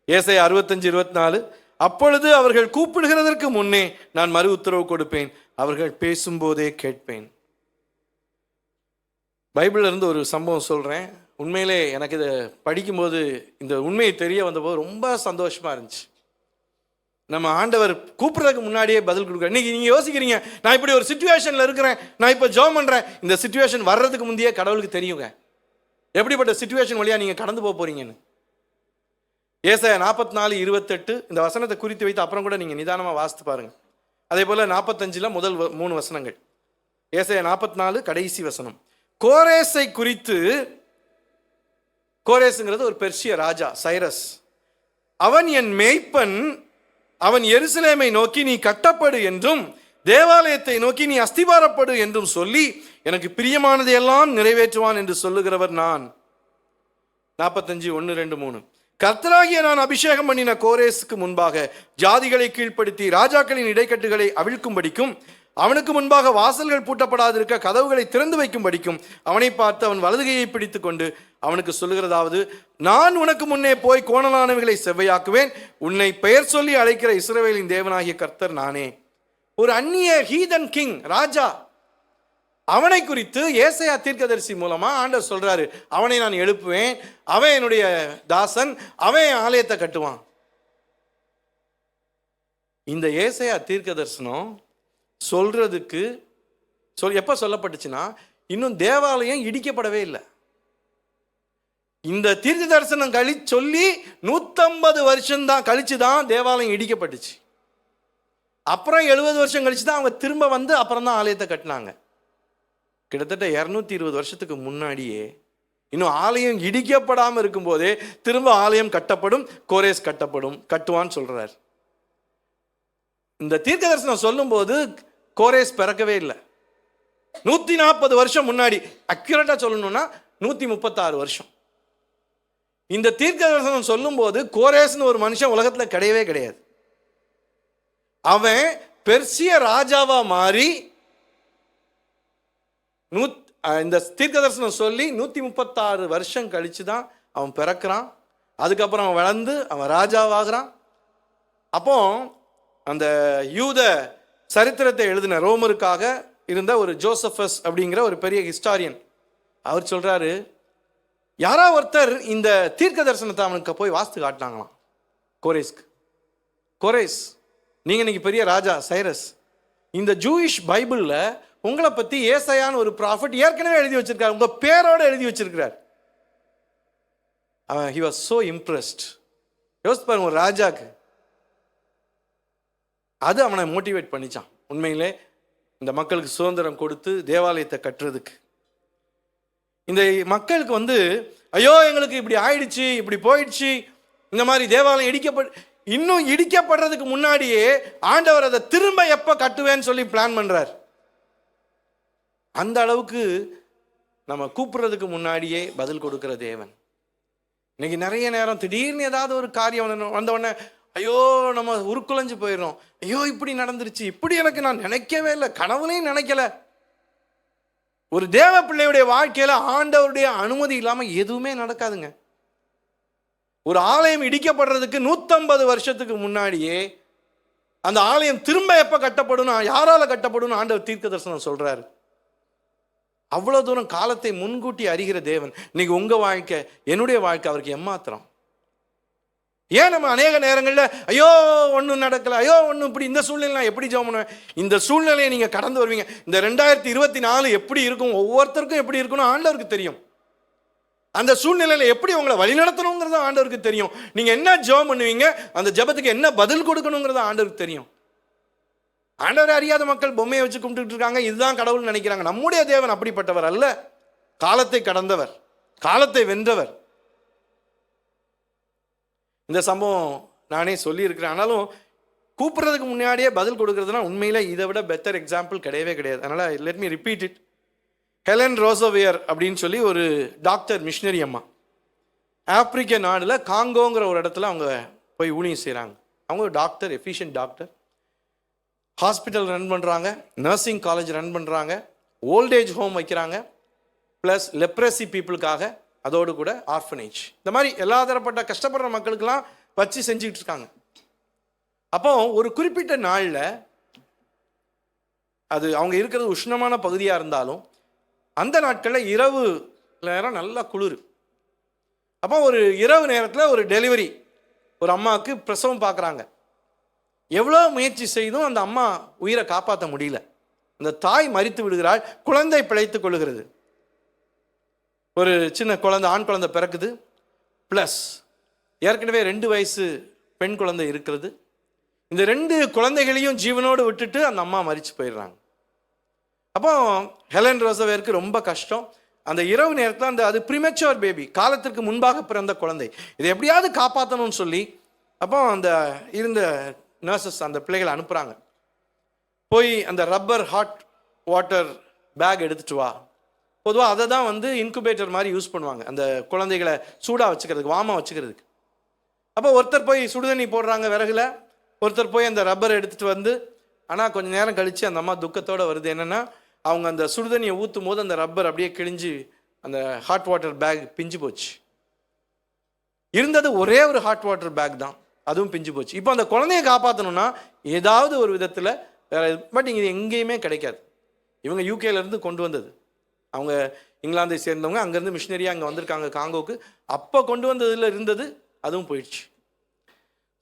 Speaker 1: ஏசாயா 65:24, அப்பொழுது அவர்கள் கூப்பிடுகிறதற்கு முன்னே நான் மறு உத்தரவு கொடுப்பேன், அவர்கள் பேசும்போதே கேட்பேன். பைபிள்ல இருந்து ஒரு சம்பவம் சொல்றேன். உண்மையிலே எனக்கு இதை படிக்கும்போது இந்த உண்மையை தெரிய வந்தபோது ரொம்ப சந்தோஷமா இருந்துச்சு. நம்ம ஆண்டவர் கூப்பிடுறதுக்கு முன்னாடியே பதில் கொடுக்குறேன். இன்னைக்கு நீங்க யோசிக்கிறீங்க, நான் இப்படி ஒரு சிச்சுவேஷன்ல இருக்கிறேன், நான் இப்போ ஜெபம் பண்றேன். இந்த சிச்சுவேஷன் வர்றதுக்கு முந்தையே கடவுளுக்கு தெரியுங்க எப்படிப்பட்ட சிச்சுவேஷன் வழியா நீங்க கடந்து போக போறீங்கன்னு. ஏசாயா 44:28 இந்த வசனத்தை குறித்து வைத்து அப்புறம் கூட நீங்க நிதானமா வாசித்து பாருங்க. அதே போல 45 முதல் 3 வசனங்கள். ஏசாயா 44 கடைசி வசனம். கோரேசை குறித்து, கோரேசுங்கிறது ஒரு பெர்சிய ராஜா, சைரஸ். அவன் என் மேய்ப்பன், அவன் எருசலேமை நோக்கி நீ கட்டப்படு என்றும் தேவாலயத்தை நோக்கி நீ அஸ்திபாரப்படு என்றும் சொல்லி எனக்கு பிரியமானதையெல்லாம் நிறைவேற்றுவான் என்று சொல்லுகிறவர் நான். 45 1 2 3. கர்த்தராகிய நான் அபிஷேகம் பண்ணின கோரேசுக்கு முன்பாக ஜாதிகளை கீழ்ப்படுத்தி ராஜாக்களின் இடைக்கட்டுகளை அவிழ்க்கும்படிக்கும் அவனுக்கு முன்பாக வாசல்கள் பூட்டப்படாதிருக்க கதவுகளை திறந்து வைக்கும் படிக்கும் அவனை பார்த்து அவன் வலதுகையை பிடித்து கொண்டு அவனுக்கு சொல்லுகிறதாவது, நான் உனக்கு முன்னே போய் கோணலானவைகளை செவ்வையாக்குவேன், உன்னை பெயர் சொல்லி அழைக்கிற இஸ்ரவேலின் தேவனாகிய கர்த்தர் நானே. ஒரு அந்நிய ஹீதன் கிங், ராஜா, அவனை குறித்து ஏசாயா தீர்க்கதரிசி மூலமா ஆண்டவர் சொல்றாரு, அவனை நான் எழுப்புவேன், அவன் என்னுடைய தாசன், அவன் ஆலயத்தை கட்டுவான். இந்த ஏசாயா தீர்க்க தரிசனம் சொல்றதுக்கு எப்ப சொல்லப்பட்டுச்சுன்னா, இன்னும் தேவாலயம் இடிக்கப்படவே இல்லை. இந்த தீர்க்க தரிசனம் சொல்லி 150 வருஷம் தான் கழிச்சுதான் தேவாலயம் இடிக்கப்பட்டுச்சு. அப்புறம் 70 வருஷம் கழிச்சு தான் அவங்க திரும்ப வந்து அப்புறம் தான் ஆலயத்தை கட்டினாங்க. கிட்டத்தட்ட 220 வருஷத்துக்கு முன்னாடியே, இன்னும் ஆலயம் இடிக்கப்படாமல் இருக்கும் போதே திரும்ப ஆலயம் கட்டப்படும், கோரேஸ் கட்டுவான்னு சொல்றார். இந்த தீர்க்க தரிசனம் சொல்லும் போது கோரேஸ் பிறக்கவே இல்லை. 140 வருஷம் முன்னாடி, அக்யூரேட்டா சொல்லணும்னா 136 வருஷம். இந்த தீர்க்க தரிசனம் சொல்லும் போது கோரேஸ்னு ஒரு மனுஷன் உலகத்துல கிடையவே கிடையாது. அவன் பெர்சிய ராஜாவா மாறி இந்த தீர்க்க தரிசனம் சொல்லி 136 வருஷம் கழிச்சு தான் அவன் பிறக்கிறான். அதுக்கப்புறம் அவன் வளர்ந்து அவன் ராஜாவாகிறான். அப்போ அந்த யூத சரித்திரத்தை எழுதின ரோமருக்காக இருந்த ஒரு ஜோசபஸ் அப்படிங்கிற ஒரு பெரிய ஹிஸ்டாரியன், அவர் சொல்றாரு, யாரா ஒருத்தர் இந்த தீர்க்க தரிசனத்தை அவனுக்கு போய் வாஸ்து காட்டினாங்களாம் கோரேஸ்க்கு. கோரேஸ், நீங்க இன்னைக்கு பெரிய ராஜா சைரஸ், இந்த ஜூயிஷ் பைபிள்ல உங்களை பத்தி ஏசாயான்னு ஒரு ப்ராஃபட் ஏற்கனவே எழுதி வச்சிருக்காரு, உங்க பேரோட எழுதி வச்சிருக்கிறார். he was so impressed. யோசிச்சு பாருங்க, ஒரு ராஜாக்கு அது அவனை மோட்டிவேட் பண்ணிச்சான் உண்மையிலே இந்த மக்களுக்கு சுதந்திரம் கொடுத்து தேவாலயத்தை கட்டுறதுக்கு. இந்த மக்களுக்கு ஐயோ எங்களுக்கு இப்படி ஆயிடுச்சு, இப்படி போயிடுச்சு, இந்த மாதிரி தேவாலயம் இன்னும் இடிக்கப்படுறதுக்கு முன்னாடியே ஆண்டவர் அதை திரும்ப எப்ப கட்டுவேன்னு சொல்லி பிளான் பண்றார். அந்த அளவுக்கு நம்ம கூப்பிடுறதுக்கு முன்னாடியே பதில் கொடுக்கிற தேவன். இன்னைக்கு நிறைய நேரம் திடீர்னு ஏதாவது ஒரு காரியம் வந்த உடனே ஐயோ நம்ம உருக்குலைஞ்சு போயிடும், ஐயோ இப்படி நடந்துருச்சு, இப்படி எனக்கு நான் நினைக்கவே இல்லை, கனவுலையும் நினைக்கல. ஒரு தேவ பிள்ளையுடைய வாழ்க்கையில ஆண்டவருடைய அனுமதி இல்லாம எதுவுமே நடக்காதுங்க. ஒரு ஆலயம் இடிக்கப்படுறதுக்கு 150 வருஷத்துக்கு முன்னாடியே அந்த ஆலயம் திரும்ப எப்ப கட்டப்படும், யாரால கட்டப்படும் ஆண்டவர் தீர்க்க தரிசனம் சொல்றாரு. அவ்வளவு தூரம் காலத்தை முன்கூட்டி அறிகிற தேவன். இன்னைக்கு உங்க வாழ்க்கை, என்னுடைய வாழ்க்கை அவருக்கு எம்மாத்திரம். ஏன் நம்ம அநேக நேரங்களில் ஐயோ ஒன்றும் நடக்கல, ஐயோ ஒன்றும் இப்படி, இந்த சூழ்நிலை எப்படி ஜெபம் பண்ணுவேன், இந்த சூழ்நிலையை நீங்க கடந்து வருவீங்க. இந்த 2024 எப்படி இருக்கும், ஒவ்வொருத்தருக்கும் எப்படி இருக்கணும் ஆண்டவருக்கு தெரியும். அந்த சூழ்நிலையில எப்படி உங்களை வழிநடத்தணுங்கிறது ஆண்டவருக்கு தெரியும். நீங்க என்ன ஜெபம் பண்ணுவீங்க, அந்த ஜெபத்துக்கு என்ன பதில் கொடுக்கணுங்கிறது ஆண்டவருக்கு தெரியும். ஆண்டவரை அறியாத மக்கள் பொம்மையை வச்சு கும்பிட்டு இருக்காங்க, இதுதான் கடவுள் நினைக்கிறாங்க. நம்முடைய தேவன் அப்படிப்பட்டவர் அல்ல. காலத்தை கடந்தவர், காலத்தை வென்றவர். இந்த சம்பவம் நானே சொல்லி இருக்கிறேன். ஆனாலும் கூப்பிடுறதுக்கு முன்னாடியே பதில் கொடுக்கறதுனா உண்மையில இதை விட பெட்டர் எக்ஸாம்பிள் கிடையவே கிடையாது. அதனால let me repeat it. Helen Roseveare அப்படின்னு சொல்லி ஒரு டாக்டர், மிஷினரி அம்மா, ஆப்பிரிக்க நாடுல காங்கோங்கிற ஒரு இடத்துல அவங்க போய் ஊழியம் செய்கிறாங்க. அவங்க ஒரு doctor, efficient doctor. Hospital run பண்ணுறாங்க, நர்சிங் காலேஜ் ரன் பண்ணுறாங்க, ஓல்டேஜ் ஹோம் வைக்கிறாங்க, ப்ளஸ் லெப்ரசி பீப்புளுக்காக, அதோடு கூட ஆர்ஃபனேஜ், இந்த மாதிரி எல்லா தரப்பட்ட கஷ்டப்படுற மக்களுக்கெல்லாம் வச்சு செஞ்சுக்கிட்டு இருக்காங்க. அப்போ ஒரு குறிப்பிட்ட நாளில், அது அவங்க இருக்கிறது உஷ்ணமான பகுதியாக இருந்தாலும் அந்த நாட்களில் இரவு நேரம் நல்லா குளிர். அப்போ ஒரு இரவு நேரத்தில் ஒரு டெலிவரி, ஒரு அம்மாவுக்கு பிரசவம் பார்க்குறாங்க. எவ்வளோ முயற்சி செய்தும் அந்த அம்மா உயிரை காப்பாற்ற முடியல. அந்த தாய் மரித்து விடுகிறாள், குழந்தை பிழைத்துக் கொள்ளுகிறது. ஒரு சின்ன குழந்தை, ஆண் குழந்தை பிறக்குது, ப்ளஸ் ஏற்கனவே 2 வயசு பெண் குழந்தை இருக்கிறது. இந்த 2 குழந்தைகளையும் ஜீவனோடு விட்டுட்டு அந்த அம்மா மரிச்சு போயிடுறாங்க. அப்போ ஹெலன் ரோசோவியருக்கு ரொம்ப கஷ்டம். அந்த இரவு நேரத்தில் அது ப்ரீமெச்சூர் பேபி, காலத்திற்கு முன்பாக பிறந்த குழந்தை, இதை எப்படியாவது காப்பாற்றணும்னு சொல்லி அப்போ அந்த இருந்த நர்சஸ் அந்த பிள்ளைகளை அனுப்புகிறாங்க. போய் அந்த ரப்பர் ஹாட் வாட்டர் பேக் எடுத்துட்டு வா. பொதுவாக அதை தான் இன்குபேட்டர் மாதிரி யூஸ் பண்ணுவாங்க, அந்த குழந்தைகளை சூடாக வச்சுக்கிறதுக்கு, வாமா வச்சுக்கிறதுக்கு. அப்போ ஒருத்தர் போய் சுடுதண்ணி போடுறாங்க விறகுல, ஒருத்தர் போய் அந்த ரப்பரை எடுத்துகிட்டு ஆனால் கொஞ்சம் நேரம் கழித்து அந்த அம்மா துக்கத்தோடு வருது. என்னென்னா, அவங்க அந்த சுடுதண்ணியை ஊற்றும் போது அந்த ரப்பர் அப்படியே கிழிஞ்சு அந்த ஹாட் வாட்டர் பேக் பிஞ்சு போச்சு. இருந்தது ஒரே ஒரு ஹாட் வாட்டர் பேக் தான், அதுவும் பிஞ்சு போச்சு. இப்போ அந்த குழந்தைய காப்பாற்றணும்னா ஏதாவது ஒரு விதத்தில் வேற, பட் இங்கே எங்கேயுமே கிடைக்காது. இவங்க யூகேலேருந்து கொண்டு வந்தது, அவங்க இங்கிலாந்தை சேர்ந்தவங்க, அங்கேருந்து மிஷினரியாக அங்கே வந்திருக்காங்க காங்கோக்கு. அப்போ கொண்டு வந்ததில் இருந்தது, அதுவும் போயிடுச்சு.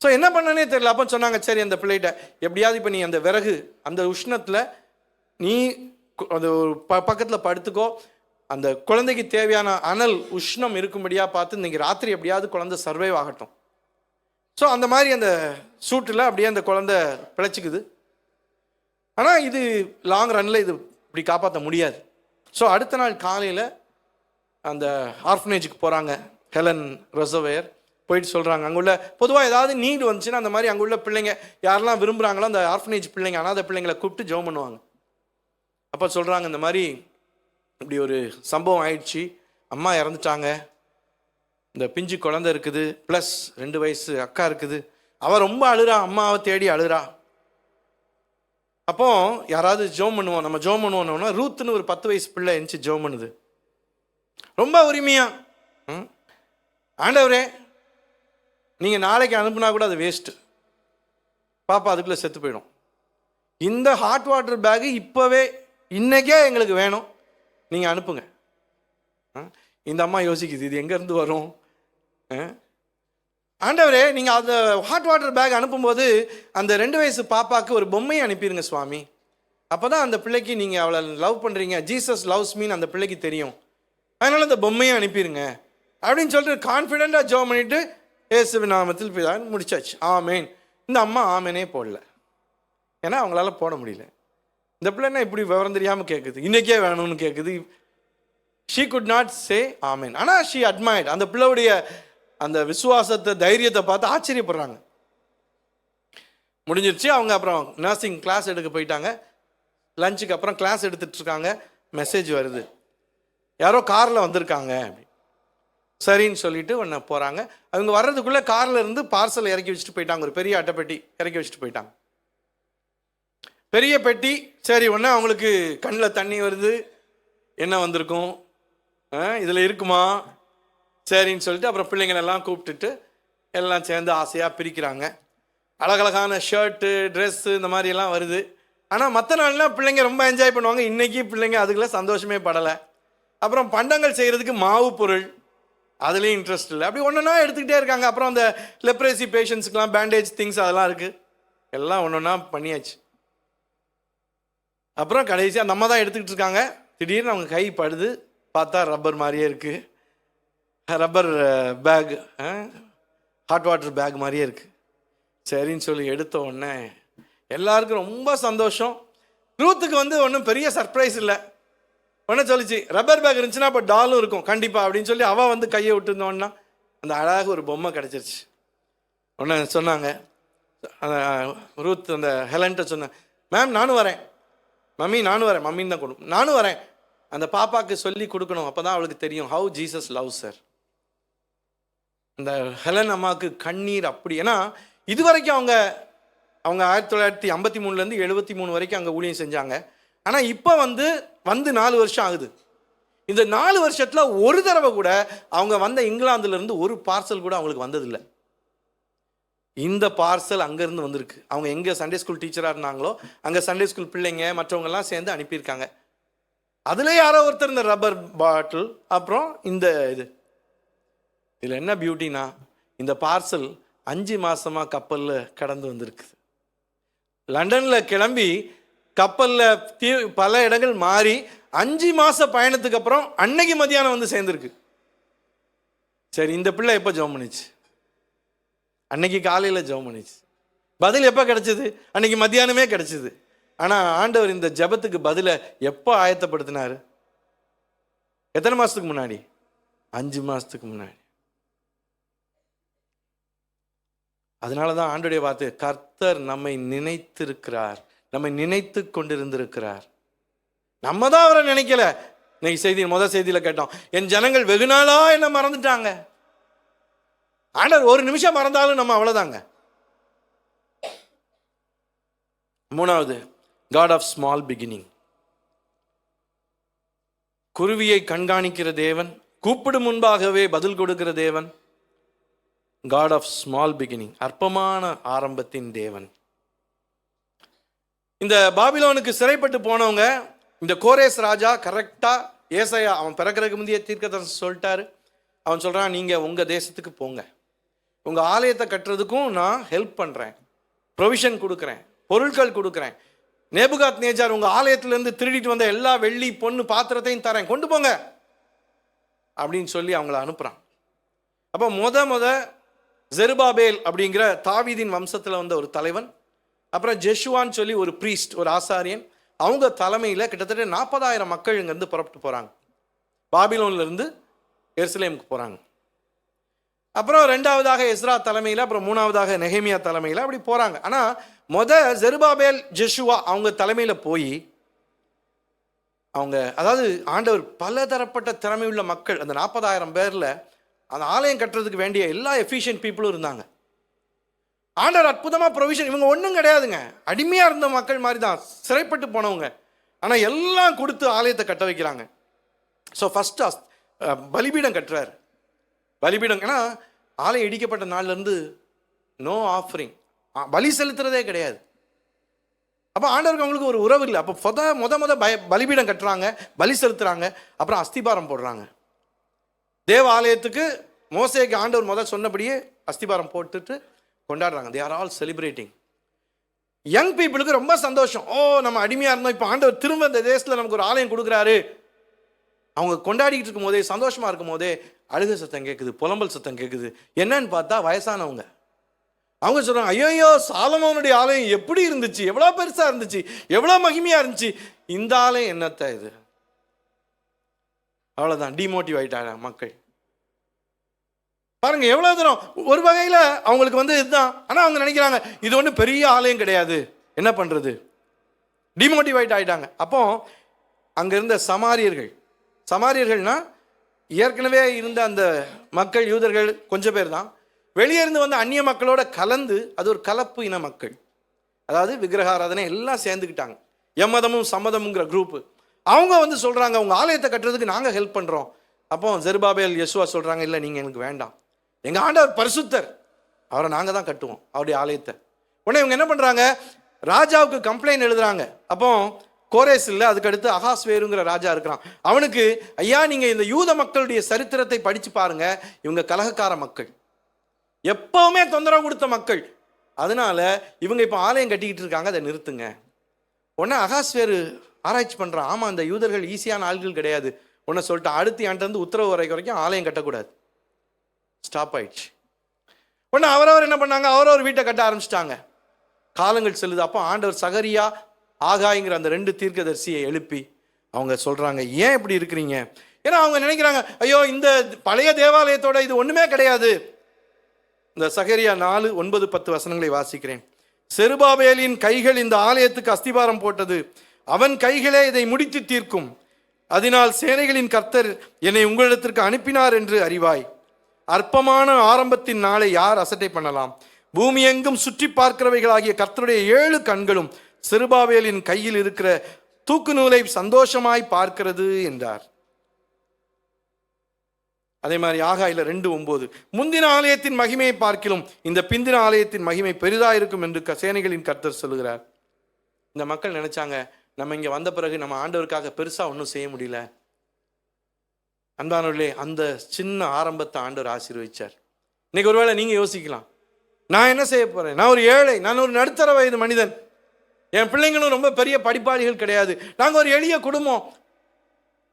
Speaker 1: ஸோ என்ன பண்ணனே தெரியல. அப்போ சொன்னாங்க, சரி அந்த பிள்ளைகிட்ட எப்படியாவது இப்போ நீ அந்த விறகு அந்த உஷ்ணத்தில் நீ அந்த ஒரு பக்கத்தில் படுத்துக்கோ, அந்த குழந்தைக்கு தேவையான அனல் உஷ்ணம் இருக்கும்படியாக பார்த்து இன்றைக்கி ராத்திரி எப்படியாவது குழந்தை சர்வைவ் ஆகட்டும். ஸோ அந்த மாதிரி அந்த சூட்டில் அப்படியே அந்த குழந்தை பிழைச்சிக்குது. ஆனால் இது லாங் ரன்னில் இது இப்படி காப்பாற்ற முடியாது. ஸோ அடுத்த நாள் காலையில் அந்த ஆர்ஃபனேஜுக்கு போகிறாங்க. ஹெலன் ரொசவேர் போயிட்டு சொல்கிறாங்க, அங்கே உள்ள பொதுவாக ஏதாவது நீடு வந்துச்சுன்னா அந்த மாதிரி அங்கே உள்ள பிள்ளைங்க யாரெல்லாம் விரும்புகிறாங்களோ அந்த ஆர்ஃபனேஜ் பிள்ளைங்க, அனாதை பிள்ளைங்களை கூப்பிட்டு ஜெபம் பண்ணுவாங்க. அப்போ சொல்கிறாங்க, இந்த மாதிரி இப்படி ஒரு சம்பவம் ஆயிடுச்சு, அம்மா இறந்துட்டாங்க, இந்த பிஞ்சு குழந்தை இருக்குது, ப்ளஸ் 2 வயசு அக்கா இருக்குது, அவள் ரொம்ப அழுறா, அம்மாவை தேடி அழுறா. அப்போ யாராவது ஜெபம் பண்ணுவோம், நம்ம ஜெபம் பண்ணுவோம்னா ரூத்துன்னு ஒரு 10 வயசு பிள்ளை எந்திச்சு ஜெபம் பண்ணுது ரொம்ப உரிமையா. ஆண்டவரே, நீங்கள் நாளைக்கு அனுப்புனா கூட அது வேஸ்ட்டு, பாப்பா அதுக்குள்ளே செத்து போயிடும். இந்த ஹாட் வாட்டர் பேகு இப்போவே இன்னைக்கே எங்களுக்கு வேணும், நீங்கள் அனுப்புங்க. இந்த அம்மா யோசிக்குது, இது எங்கேருந்து வரும்? ஆண்டவரே, நீங்கள் அந்த ஹாட் வாட்டர் பேக் அனுப்பும்போது அந்த 2 வயசு பாப்பாவுக்கு ஒரு பொம்மையை அனுப்பிடுங்க சுவாமி, அப்போ தான் அந்த பிள்ளைக்கு நீங்கள் அவளை லவ் பண்ணுறீங்க, ஜீசஸ் லவ்ஸ் மீன் அந்த பிள்ளைக்கு தெரியும், அதனால் அந்த பொம்மையை அனுப்பிடுங்க அப்படின்னு சொல்லிட்டு கான்ஃபிடென்ட்டாக ஜெபம் பண்ணிவிட்டு இயேசுவின் நாமத்தில் பிதான்னு முடிச்சாச்சு. ஆமேன். இந்த அம்மா ஆமேனே போடல, ஏன்னா அவங்களால போட முடியல. இந்த பிள்ளைன்னா இப்படி விவரம் தெரியாமல் கேட்குது, இன்றைக்கே வேணும்னு கேட்குது. ஷீ குட் நாட் சே ஆமேன். ஆனால் ஷீ அட்மையர்ட், அந்த பிள்ளையுடைய அந்த விசுவாசத்தை தைரியத்தை பார்த்து ஆச்சரியப்படுறாங்க. முடிஞ்சிருச்சு. அவங்க அப்புறம் நர்சிங் கிளாஸ் எடுக்க போயிட்டாங்க. லஞ்சுக்கு அப்புறம் கிளாஸ் எடுத்துகிட்டு இருக்காங்க. மெசேஜ் வருது, யாரோ காரில் வந்திருக்காங்க அப்படி. சரின்னு சொல்லிட்டு ஒன்று போகிறாங்க. அவங்க வர்றதுக்குள்ளே காரில் இருந்து பார்சல் இறக்கி வச்சுட்டு போயிட்டாங்க, ஒரு பெரிய அட்டைப்பெட்டி இறக்கி வச்சுட்டு போயிட்டாங்க. பெரிய பெட்டி. சரி, ஒன்று அவங்களுக்கு கண்ணில் தண்ணி வருது, என்ன வந்திருக்கும், இதில் இருக்குமா, சரின்னு சொல்லிட்டு அப்புறம் பிள்ளைங்களெல்லாம் கூப்பிட்டுட்டு எல்லாம் சேர்ந்து ஆசையாக பிரிக்கிறாங்க. அழகழகான ஷர்ட்டு, ட்ரெஸ்ஸு, இந்த மாதிரியெல்லாம் வருது. ஆனால் மற்ற நாள்லாம் பிள்ளைங்க ரொம்ப என்ஜாய் பண்ணுவாங்க, இன்றைக்கி பிள்ளைங்க அதுக்குள்ளே சந்தோஷமே படலை. அப்புறம் பண்டங்கள் செய்கிறதுக்கு மாவு பொருள், அதுலேயும் இன்ட்ரெஸ்ட் இல்லை. அப்படி ஒன்றுனா எடுத்துக்கிட்டே இருக்காங்க. அப்புறம் அந்த லெப்ரேசி பேஷண்ட்ஸுக்கெலாம் பேண்டேஜ் திங்ஸ் அதெல்லாம் இருக்குது, எல்லாம் ஒன்றுனா பண்ணியாச்சு. அப்புறம் கடைசியாக நம்ம தான் எடுத்துக்கிட்டு இருக்காங்க. திடீர்னு அவங்க கை படுது, பார்த்தா ரப்பர் மாதிரியே இருக்குது, rubber bag, hot water bag மாதிரியே இருக்குது. சரின்னு சொல்லி எடுத்த உடனே எல்லாருக்கும் ரொம்ப சந்தோஷம். ரூத்துக்கு ஒன்றும் பெரிய சர்ப்ரைஸ் இல்லை. ஒன்றும் சொல்லிச்சு, ரப்பர் பேக் இருந்துச்சுன்னா அப்போ டாலும் இருக்கும் கண்டிப்பாக அப்படின்னு சொல்லி அவள் கையை விட்டுருந்தோன்னா அந்த அழகாக ஒரு பொம்மை கிடச்சிருச்சு. ஒன்று சொன்னாங்க ரூத், அந்த ஹெலன்ட்ட சொன்னேன், மேம் நானும் வரேன், மம்மி நானும் வரேன், மம்மின்னு தான் கொடுக்கும், நானும் வரேன், அந்த பாப்பாவுக்கு சொல்லி கொடுக்கணும், அப்போ தான் அவளுக்கு தெரியும் ஹவு ஜீசஸ் லவ் சார். இந்த ஹெலன் அம்மாவுக்கு கண்ணீர் அப்படி. ஏன்னா இது வரைக்கும் அவங்க 1953 73 வரைக்கும் அங்கே ஊழியம் செஞ்சாங்க. ஆனால் இப்போ வந்து 4 வருஷம் ஆகுது. இந்த 4 வருஷத்தில் ஒரு தடவை கூட அவங்க வந்த இங்கிலாந்துலேருந்து ஒரு பார்சல் கூட அவங்களுக்கு வந்ததில்லை. இந்த பார்சல் அங்கேருந்து வந்திருக்கு. அவங்க எங்கே சண்டே ஸ்கூல் டீச்சராக இருந்தாங்களோ அங்கே சண்டே ஸ்கூல் பிள்ளைங்க மற்றவங்கெல்லாம் சேர்ந்து அனுப்பியிருக்காங்க. அதில் யாரோ ஒருத்தர் இந்த ரப்பர் பாட்டில், அப்புறம் இந்த இதில் என்ன பியூட்டினா, இந்த பார்சல் 5 மாதமாக கப்பலில் கடந்து வந்திருக்கு. லண்டனில் கிளம்பி கப்பலில் பல இடங்கள் மாறி 5 மாத பயணத்துக்கு அப்புறம் அன்னைக்கு மதியானம் வந்து சேர்ந்துருக்கு. சரி, இந்த பிள்ளை எப்போ ஜெபம் பண்ணிச்சு? அன்னைக்கு காலையில் ஜெபம் பண்ணிச்சு. பதில் எப்போ கிடச்சிது? அன்னைக்கு மத்தியானமே கிடச்சிது. ஆனால் ஆண்டவர் இந்த ஜெபத்துக்கு பதிலை எப்போ ஆயத்தப்படுத்தினார்? எத்தனை மாதத்துக்கு முன்னாடி? 5 மாதத்துக்கு முன்னாடி. அதனால தான் ஆண்டவருடைய வார்த்தை, கர்த்தர் நம்மை நினைத்திருக்கிறார், நம்மை நினைத்து கொண்டிருந்திருக்கிறார். நம்ம தான் அவரை நினைக்கல. இன்னைக்கு முதல் செய்தியில் கேட்டோம், என் ஜனங்கள் வெகு நாளா என்ன மறந்துட்டாங்க. ஆண்டவர் ஒரு நிமிஷம் மறந்தாலும் நம்ம அவ்வளோதாங்க. மூணாவது, காட் ஆஃப் ஸ்மால் பிகினிங். குருவியை கண்காணிக்கிற தேவன், கூப்பிடும் முன்பாகவே பதில் கொடுக்கிற தேவன், காட் ஆஃப் ஸ்மால் பிகினிங், அற்பமான ஆரம்பத்தின் தேவன். இந்த பாபிலோனுக்கு சிறைப்பட்டு போனவங்க, இந்த கோரேஸ் ராஜா கரெக்டாக ஏசாயா அவன் பிறக்கிறதுக்கு முந்தைய தீர்க்கதரிசி சொல்லிட்டாரு. அவன் சொல்கிறான், நீங்கள் உங்கள் தேசத்துக்கு போங்க, உங்கள் ஆலயத்தை கட்டுறதுக்கும் நான் ஹெல்ப் பண்ணுறேன், ப்ரொவிஷன் கொடுக்குறேன், பொருட்கள் கொடுக்குறேன். நேபுகாத் நேஜார் உங்கள் ஆலயத்திலேருந்து திருடிட்டு வந்த எல்லா வெள்ளி பொண்ணு பாத்திரத்தையும் தரேன், கொண்டு போங்க அப்படின்னு சொல்லி அவங்கள அனுப்புகிறான். அப்போ முத ஜெருபாபேல் அப்படிங்கிற தாவீதின் வம்சத்தில் வந்த ஒரு தலைவன், அப்புறம் ஜெஷுவான்னு சொல்லி ஒரு ப்ரீஸ்ட், ஒரு ஆசாரியன், அவங்க தலைமையில் கிட்டத்தட்ட 40,000 மக்கள் இங்கேருந்து புறப்பட்டு போகிறாங்க. பாபிலோன்லேருந்து எருசலேமுக்கு போகிறாங்க. அப்புறம் ரெண்டாவதாக எஸ்ரா தலைமையில், அப்புறம் மூணாவதாக நெகேமியா தலைமையில் அப்படி போகிறாங்க. ஆனால் ஜெருபாபேல் ஜெஷுவா அவங்க தலைமையில் போய் அவங்க, அதாவது ஆண்டவர் பலதரப்பட்ட திறமையுள்ள மக்கள், அந்த 40,000 பேரில் அந்த ஆலயம் கட்டுறதுக்கு வேண்டிய எல்லா எஃபிஷியன்ட் பீப்புளும் இருந்தாங்க. ஆண்டவர் அற்புதமாக ப்ரொவிஷன், இவங்க ஒன்றும் கிடையாதுங்க, அடிமையாக இருந்த மக்கள் மாதிரி தான், சிறைப்பட்டு போனவங்க. ஆனால் எல்லாம் கொடுத்து ஆலயத்தை கட்ட வைக்கிறாங்க. ஸோ ஃபஸ்ட்டு பலிபீடம் கட்டுறாரு. பலிபீடம், ஏன்னா ஆலயம் இடிக்கப்பட்ட நாள்லேருந்து நோ ஆஃபரிங், பலி செலுத்துறதே கிடையாது. அப்போ ஆண்டவருக்கு அவங்களுக்கு ஒரு உறவு இல்லை. அப்போ முத பலிபீடம் கட்டுறாங்க, பலி செலுத்துறாங்க, அப்புறம் அஸ்திபாரம் போடுறாங்க. தேவ ஆலயத்துக்கு மோசேக்கு ஆண்டவர் சொன்னபடியே அஸ்திபாரம் போட்டுட்டு கொண்டாடுறாங்க. They are all celebrating. Young பீப்புளுக்கு ரொம்ப சந்தோஷம். நம்ம அடிமையாக இருந்தோம், இப்போ ஆண்டவர் திரும்ப இந்த தேசத்தில் நமக்கு ஒரு ஆலயம் கொடுக்குறாரு. அவங்க கொண்டாடிக்கிட்டு இருக்கும் போதே, சந்தோஷமாக இருக்கும் போதே அழுகை சத்தம் கேட்குது, புலம்பல் சத்தம் கேட்குது. என்னன்னு பார்த்தா வயசானவங்க. அவங்க சொல்கிறாங்க, ஐயோ சாலமோனுடைய ஆலயம் எப்படி இருந்துச்சு, எவ்வளோ பெருசாக இருந்துச்சு, எவ்வளோ மகிமையாக இருந்துச்சு, இந்த ஆலயம் என்னத்த இது. அவ்வளோதான், டிமோட்டிவ் ஆகிட்டாங்க மக்கள். பாருங்க எவ்வளோ தூரம். ஒரு வகையில் அவங்களுக்கு இதுதான். ஆனால் அவங்க நினைக்கிறாங்க இது ஒன்றும் பெரிய ஆலயம் கிடையாது, என்ன பண்ணுறது, டிமோட்டிவேட் ஆகிட்டாங்க. அப்போ அங்கே இருந்த சமாரியர்கள்னா ஏற்கனவே இருந்த அந்த மக்கள், யூதர்கள் கொஞ்சம் பேர் தான், வெளியே இருந்து வந்து அந்நிய மக்களோட கலந்து, அது ஒரு கலப்பு இன மக்கள், அதாவது விக்கிரகாராதனை எல்லாம் சேர்ந்துக்கிட்டாங்க. எம்மதமும் சம்மதமுங்கிற குரூப்பு. அவங்க சொல்கிறாங்க, உங்கள் ஆலயத்தை கட்டுறதுக்கு நாங்கள் ஹெல்ப் பண்ணுறோம். அப்போ ஜெருபாபேல் யெசுவா சொல்கிறாங்க, இல்லை நீங்கள் எனக்கு வேண்டாம், எங்கள் ஆண்டவர் பரிசுத்தர், அவரை நாங்கள் தான் கட்டுவோம், அவருடைய ஆலயத்தை. உடனே இவங்க என்ன பண்ணுறாங்க, ராஜாவுக்கு கம்ப்ளைண்ட் எழுதுறாங்க. அப்போ கோரேஸ் இல்லை, அதுக்கு அடுத்து அகாஸ்வேருங்கிற ராஜா இருக்கிறான். அவனுக்கு, ஐயா நீங்கள் இந்த யூத மக்களுடைய சரித்திரத்தை படித்து பாருங்க, இவங்க கலகக்கார மக்கள், எப்பவுமே தொந்தரவு கொடுத்த மக்கள், அதனால இவங்க இப்போ ஆலயம் கட்டிக்கிட்டு இருக்காங்க, அதை நிறுத்துங்க. உடனே அகாஸ்வேரு ஆராய்ச்சி பண்ணுறான். ஆமாம், இந்த யூதர்கள் ஈஸியான ஆள்கள் கிடையாது. உடனே சொல்லிட்டு அடுத்து என்கிட்ட உத்தரவு வரைக்கும் ஆலயம் கட்டக்கூடாது, ஸ்டாப் ஆயிடுச்சு. உடனே அவரவர் என்ன பண்ணாங்க, அவரவர் வீட்டை கட்ட ஆரம்பிச்சிட்டாங்க. காலங்கள் செல்லுது. அப்போ ஆண்டவர் சகரியா ஆகாய்ங்கிற அந்த 2 தீர்க்கதரிசியை எழுப்பி அவங்க சொல்கிறாங்க, ஏன் இப்படி இருக்கிறீங்க. ஏன்னா அவங்க நினைக்கிறாங்க, ஐயோ இந்த பழைய தேவாலயத்தோட இது ஒன்றுமே கிடையாது. இந்த சகரியா 4:9-10 வசனங்களை வாசிக்கிறேன். செருபாபேலின் கைகள் இந்த ஆலயத்துக்கு அஸ்திபாரம் போட்டது, அவன் கைகளே இதை முடித்து தீர்க்கும். அதனால் சேனைகளின் கர்த்தர் என்னை உங்களிடத்திற்கு அனுப்பினார் என்று அறிவாய். அற்பமான ஆரம்பத்தின் நாளை யார் அசட்டை பண்ணலாம்? பூமி எங்கும் சுற்றி பார்க்கிறவைகளாகிய கர்த்தருடைய 7 கண்களும் செருபாபேலின் கையில் இருக்கிற தூக்கு நூலை சந்தோஷமாய் பார்க்கிறது என்றார். அதே மாதிரி ஆகாயில 2:9, முந்தின ஆலயத்தின் மகிமையை பார்க்கிலும் இந்த பிந்தின ஆலயத்தின் மகிமை பெரிதாயிருக்கும் என்று சேனைகளின் கர்த்தர் சொல்லுகிறார். இந்த மக்கள் நினைச்சாங்க, நம்ம இங்கே வந்த பிறகு நம்ம ஆண்டவருக்காக பெருசாக ஒன்றும் செய்ய முடியல. அன்பானவர்களே, அந்த சின்ன ஆரம்பத்தை ஆண்டவர் ஆசீர்வதிச்சார். இன்னைக்கு ஒருவேளை நீங்கள் யோசிக்கலாம், நான் என்ன செய்ய போகிறேன், நான் ஒரு ஏழை, நான் ஒரு நடுத்தர வயது மனிதன், என் பிள்ளைங்களும் ரொம்ப பெரிய படிப்பாளிகள் கிடையாது, நாங்கள் ஒரு எளிய குடும்பம்,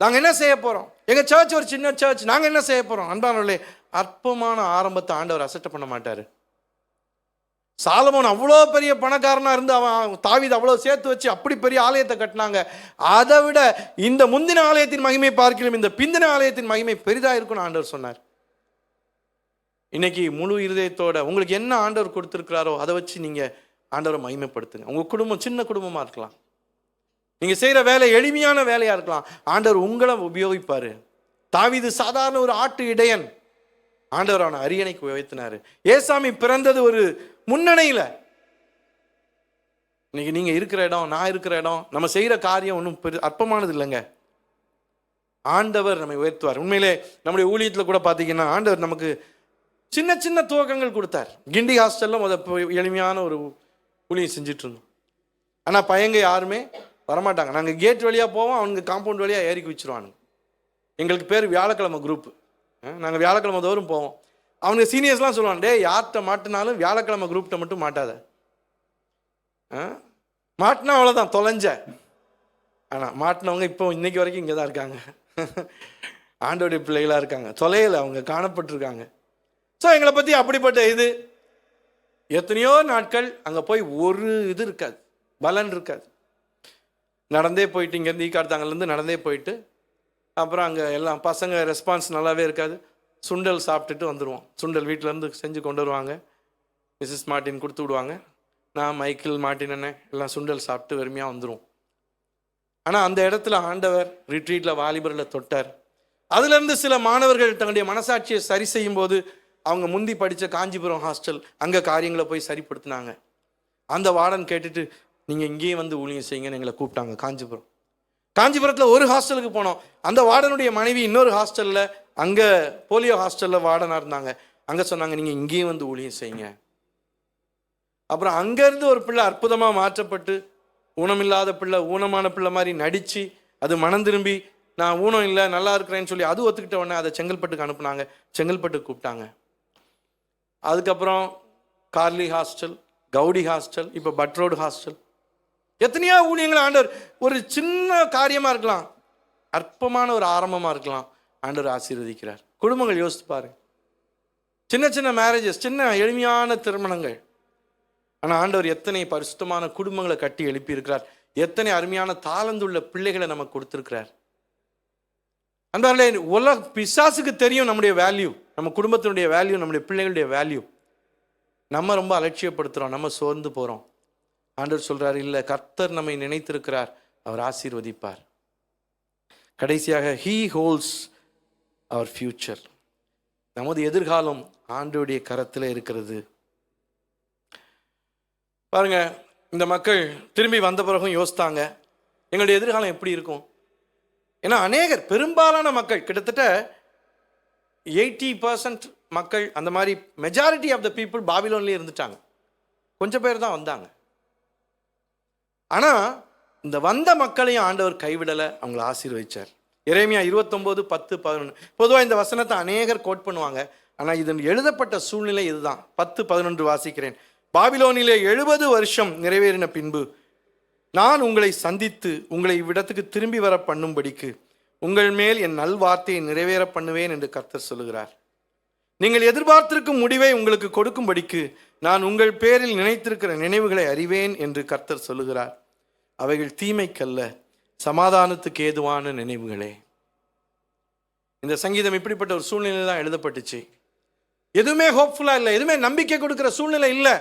Speaker 1: நாங்கள் என்ன செய்ய போகிறோம், எங்கள் சர்ச் ஒரு சின்ன சர்ச், நாங்கள் என்ன செய்ய போகிறோம். அன்பானவர்களே, அற்பமான ஆரம்பத்தை ஆண்டவர் அசட்டை பண்ண மாட்டார். சாலமோன் அவ்வளோ பெரிய பணக்காரனாக இருந்து அவன் தாவீது அவ்வளோ சேர்த்து வச்சு அப்படி பெரிய ஆலயத்தை கட்டினாங்க. அதை விட இந்த முந்தின ஆலயத்தின் மகிமை பார்க்கலாம், இந்த பிந்தின ஆலயத்தின் மகிமை பெரிதாக இருக்கும்னு ஆண்டவர் சொன்னார். இன்னைக்கு முழு இருதயத்தோட உங்களுக்கு என்ன ஆண்டவர் கொடுத்துருக்கிறாரோ அதை வச்சு நீங்கள் ஆண்டவரை மகிமைப்படுத்துங்க. உங்கள் குடும்பம் சின்ன குடும்பமாக இருக்கலாம், நீங்கள் செய்கிற வேலை எளிமையான வேலையாக இருக்கலாம், ஆண்டவர் உங்களை உபயோகிப்பார். தாவீது சாதாரண ஒரு ஆட்டு இடையன், ஆண்டவர் அவனை அரியணைக்கு உயர்த்தினார். ஏசாமி பிறந்தது ஒரு முன்னணியில், இன்னைக்கு நீங்கள் இருக்கிற இடம், நான் இருக்கிற இடம், நம்ம செய்கிற காரியம் ஒன்றும் அற்பமானது இல்லைங்க. ஆண்டவர் நம்மை உயர்த்துவார். உண்மையிலே நம்முடைய ஊழியத்தில் கூட பார்த்தீங்கன்னா ஆண்டவர் நமக்கு சின்ன சின்ன துவக்கங்கள் கொடுத்தார். கிண்டி ஹாஸ்டலில் எளிமையான ஒரு ஊழியம் செஞ்சுட்டு இருந்தோம். ஆனால் பையங்க யாருமே வரமாட்டாங்க. நாங்கள் கேட் வழியாக போவோம், அவனுக்கு காம்பவுண்ட் வழியாக ஏறிக்கி வச்சுருவானுங்க. எங்களுக்கு பேர் வியாழக்கிழமை குரூப்பு. நாங்கள் வியாழக்கிழமை தோறும் போவோம். அவனுக்கு சீனியர்ஸ்லாம் சொல்லுவான், டே யார்கிட்ட மாட்டினாலும் வியாழக்கிழமை குரூப்கிட்ட மட்டும் மாட்டாத, மாட்டினா அவ்வளோதான் தொலைஞ்ச. ஆனால் மாட்டினவங்க இப்போ இன்னைக்கு வரைக்கும் இங்கே தான் இருக்காங்க. ஆண்டோடைய பிள்ளைகளாக இருக்காங்க, தொலையில் அவங்க காணப்பட்டிருக்காங்க. ஸோ எங்களை பற்றி அப்படிப்பட்ட இது எத்தனையோ நாட்கள் அங்கே போய் ஒரு இது இருக்காது, பலன் இருக்காது. நடந்தே போயிட்டு இங்கேருந்து ஈக்காடுத்தாங்கலேருந்து நடந்தே போயிட்டு அப்புறம் அங்கே எல்லாம் பசங்க ரெஸ்பான்ஸ் நல்லாவே இருக்காது. சுண்டல் சாப்பிட்டுட்டு வந்துடுவோம். சுண்டல் வீட்டிலேருந்து செஞ்சு கொண்டு வருவாங்க, மிஸ்ஸஸ் மார்ட்டின் கொடுத்து விடுவாங்க. நான் மைக்கேல் மார்ட்டின் அண்ணன் எல்லாம் சுண்டல் சாப்பிட்டு வெறுமையாக வந்துடுவோம். ஆனால் அந்த இடத்துல ஆண்டவர் ரிட்ரீட்டில் வாலிபரில் தொட்டார். அதுலேருந்து சில மாணவர்கள் தங்களுடைய மனசாட்சியை சரி செய்யும் போது அவங்க முந்தி படித்த காஞ்சிபுரம் ஹாஸ்டல் அங்கே காரியங்களை போய் சரிப்படுத்தினாங்க. அந்த வார்டன் கேட்டுட்டு நீங்கள் இங்கேயே வந்து ஊழியம் செய்யுங்கன்னு எங்களை கூப்பிட்டாங்க. காஞ்சிபுரத்தில் ஒரு ஹாஸ்டலுக்கு போனோம். அந்த வார்டனுடைய மனைவி இன்னொரு ஹாஸ்டலில், அங்கே போலியோ ஹாஸ்டலில் வார்டனாக இருந்தாங்க. அங்கே சொன்னாங்க நீங்கள் இங்கேயே வந்து ஊழியம் செய்யுங்க. அப்புறம் அங்கேருந்து ஒரு பிள்ளை அற்புதமாக மாற்றப்பட்டு ஊனமில்லாத பிள்ளை ஊனமான பிள்ளை மாதிரி நடித்து அது மனம் திரும்பி நான் ஊனம் இல்லை நல்லா இருக்கிறேன்னு சொல்லி அது ஒத்துக்கிட்ட உடனே அதை செங்கல்பட்டுக்கு அனுப்புனாங்க. செங்கல்பட்டுக்கு கூப்பிட்டாங்க. அதுக்கப்புறம் கார்லி ஹாஸ்டல், கவுடி ஹாஸ்டல், இப்போ பட்ரோடு ஹாஸ்டல், எத்தனையோ ஊழியங்களை ஆண்டவர் ஒரு சின்ன காரியமாக இருக்கலாம், அற்பமான ஒரு ஆரம்பமாக இருக்கலாம், ஆண்டவர் ஆசீர்வதிக்கிறார். குடும்பங்கள் யோசித்து பாரு, சின்ன சின்ன மேரேஜஸ், சின்ன எளிமையான திருமணங்கள். ஆனால் ஆண்டவர் எத்தனை பரிசுத்தமான குடும்பங்களை கட்டி எழுப்பி இருக்கிறார், எத்தனை அருமையான தாளந்துள்ள பிள்ளைகளை நமக்கு கொடுத்துருக்கிறார். அந்த பிசாசுக்கு தெரியும் நம்முடைய வேல்யூ, நம்ம குடும்பத்தினுடைய வேல்யூ, நம்முடைய பிள்ளைகளுடைய வேல்யூ. நம்ம ரொம்ப அலட்சியப்படுத்துகிறோம், நம்ம சோர்ந்து போகிறோம். ஆண்டவர் சொல்றாரு, இல்லை, கர்த்தர் நம்மை நினைத்திருக்கிறார், அவர் ஆசீர்வதிப்பார். கடைசியாக he holds our future. நமது எதிர்காலம் ஆண்டவருடைய கரத்தில் இருக்கிறது. பாருங்க, இந்த மக்கள் திரும்பி வந்த பிறகும் யோசித்தாங்க, எங்களுடைய எதிர்காலம் எப்படி இருக்கும். ஏன்னா அநேகர், பெரும்பாலான மக்கள், கிட்டத்தட்ட 80% மக்கள், அந்த மாதிரி மெஜாரிட்டி ஆஃப் த பீப்புள் பாபிலோன்லேயே இருந்துட்டாங்க. கொஞ்சம் பேர் தான் வந்தாங்க. ஆனால் இந்த வந்த மக்களையும் ஆண்டவர் கைவிடலை, அவங்கள ஆசீர்வதிச்சார். எரேமியா 29:10-11. பொதுவாக இந்த வசனத்தை அநேகர் கோட் பண்ணுவாங்க. ஆனால் இது எழுதப்பட்ட சூழ்நிலை இதுதான். 10-11 வாசிக்கிறேன். பாபிலோனிலே 70 வருஷம் நிறைவேறின பின்பு நான் உங்களை சந்தித்து உங்களை இவ்விடத்துக்கு திரும்பி வர பண்ணும்படிக்கு உங்கள் மேல் என் நல்வார்த்தையை நிறைவேற பண்ணுவேன் என்று கர்த்தர் சொல்லுகிறார். நீங்கள் எதிர்பார்த்திருக்கும் முடிவை உங்களுக்கு கொடுக்கும்படிக்கு நான் உங்கள் பேரில் நினைத்திருக்கிற நினைவுகளை அறிவேன் என்று கர்த்தர் சொல்லுகிறார். அவைகள் தீமைக்கல்ல, சமாதானத்துக்கு ஏதுவான நினைவுகளே. இந்த சங்கீதம் இப்படிப்பட்ட ஒரு சூழ்நிலை தான் எழுதப்பட்டுச்சு. எதுவுமே ஹோப்ஃபுல்லா இல்லை, எதுவுமே நம்பிக்கை கொடுக்கிற சூழ்நிலை இல்லை.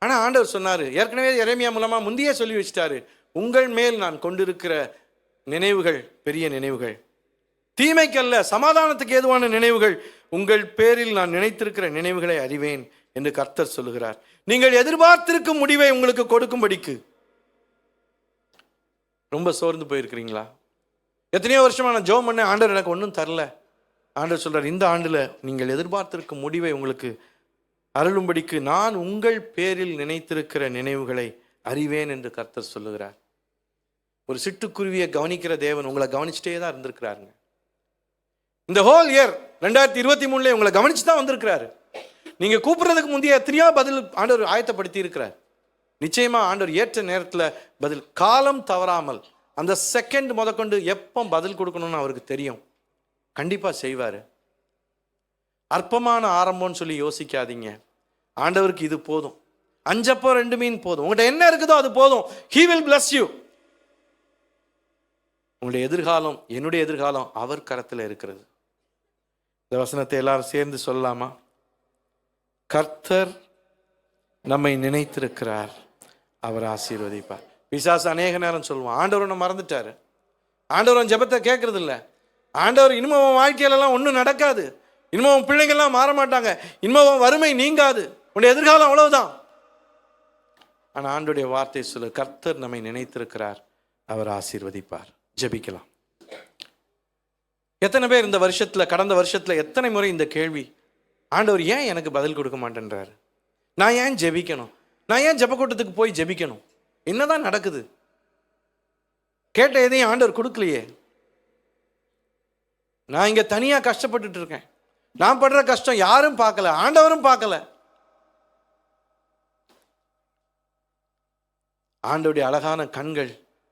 Speaker 1: ஆனால் ஆண்டவர் சொன்னார், ஏற்கனவே எரேமியா மூலமா முந்தையே சொல்லி வச்சிட்டாரு, உங்கள் மேல் நான் கொண்டிருக்கிற நினைவுகள் பெரிய நினைவுகள், தீமைக்கல்ல சமாதானத்துக்கு ஏதுவான நினைவுகள், உங்கள் பேரில் நான் நினைத்திருக்கிற நினைவுகளை அறிவேன் என்று கர்த்தர் சொல்லுகிறார். நீங்கள் எதிர்பார்த்திருக்கும் முடிவை உங்களுக்கு கொடுக்கும்படிக்கு. ரொம்ப சோர்ந்து போயிருக்கிறீங்களா? எத்தனையோ வருஷமா நான் ஜெபம் பண்ண, ஆண்டவர் எனக்கு ஒன்றும் தரல. ஆண்டவர் சொல்றார், இந்த ஆண்டுல நீங்கள் எதிர்பார்த்திருக்கும் முடிவை உங்களுக்கு அருளும்படிக்கு நான் உங்கள் பேரில் நினைத்திருக்கிற நினைவுகளை அறிவேன் என்று கர்த்தர் சொல்லுகிறார். ஒரு சிட்டுக்குருவியை கவனிக்கிற தேவன் உங்களை கவனிச்சுட்டே தான் இருந்திருக்கிறாருங்க. இந்த ஹோல் இயர் 2023 உங்களை கவனிச்சு தான் வந்திருக்கிறாரு. நீங்க கூப்பிடுறதுக்கு முந்தைய எத்தனையோ பதில் ஆண்டவர் ஆயத்தப்படுத்தி இருக்கிறார். நிச்சயமா ஆண்டவர் ஏற்ற நேரத்தில் பதில், காலம் தவறாமல் அந்த செகண்ட் முதற்கொண்டு எப்போ பதில் கொடுக்கணும்னு அவருக்கு தெரியும். கண்டிப்பா செய்வாரு. அற்பமான ஆரம்பம்னு சொல்லி யோசிக்காதீங்க. ஆண்டவருக்கு இது போதும். 5 அப்பம் 2 மீன் போதும். உங்கள்கிட்ட என்ன இருக்குதோ அது போதும். He will bless you. உங்களுடைய எதிர்காலம், என்னுடைய எதிர்காலம் அவர் கரத்தில் இருக்கிறது. இந்த வசனத்தை எல்லாரும் சேர்ந்து சொல்லலாமா? கர்த்தர் நம்மை நினைத்திருக்கிறார், அவர் ஆசீர்வதிப்பார். பிசாசு அநேக நேரம் சொல்லுவான், ஆண்டவர் ஒன்று மறந்துட்டாரு, ஆண்டவர் ஜெபத்தை கேட்கறது இல்லை, ஆண்டவர் இனிமே உன் வாழ்க்கையிலலாம் ஒன்றும் நடக்காது, இனிமே உன் பிள்ளைங்கள்லாம் மாற மாட்டாங்க, இனிமே உன் வறுமை நீங்காது, உன்னுடைய எதிர்காலம் அவ்வளவுதான். ஆனால் ஆண்டவருடைய வார்த்தை சொல்ல, கர்த்தர் நம்மை நினைத்திருக்கிறார், அவர் ஆசீர்வதிப்பார். ஜெபிக்கலாம். எத்தனை பேர் இந்த வருஷத்துல, கடந்த வருஷத்துல எத்தனை முறை இந்த கேள்வி, ஆண்டவர் ஏன் எனக்கு பதில் கொடுக்க மாட்டேன்றாரு, நான் ஏன் ஜெபிக்கணும், நான் ஏன் ஜெபக்கூட்டத்துக்கு போய் ஜெபிக்கணும், என்னதான் நடக்குது, கேட்ட எதையும் ஆண்டவர் கொடுக்கலையே, நான் இங்க தனியா கஷ்டப்பட்டுட்டு இருக்கேன், நான் படுற கஷ்டம் யாரும் பார்க்கல, ஆண்டவரும் பார்க்கல. ஆண்டவருடைய அழகான கண்கள்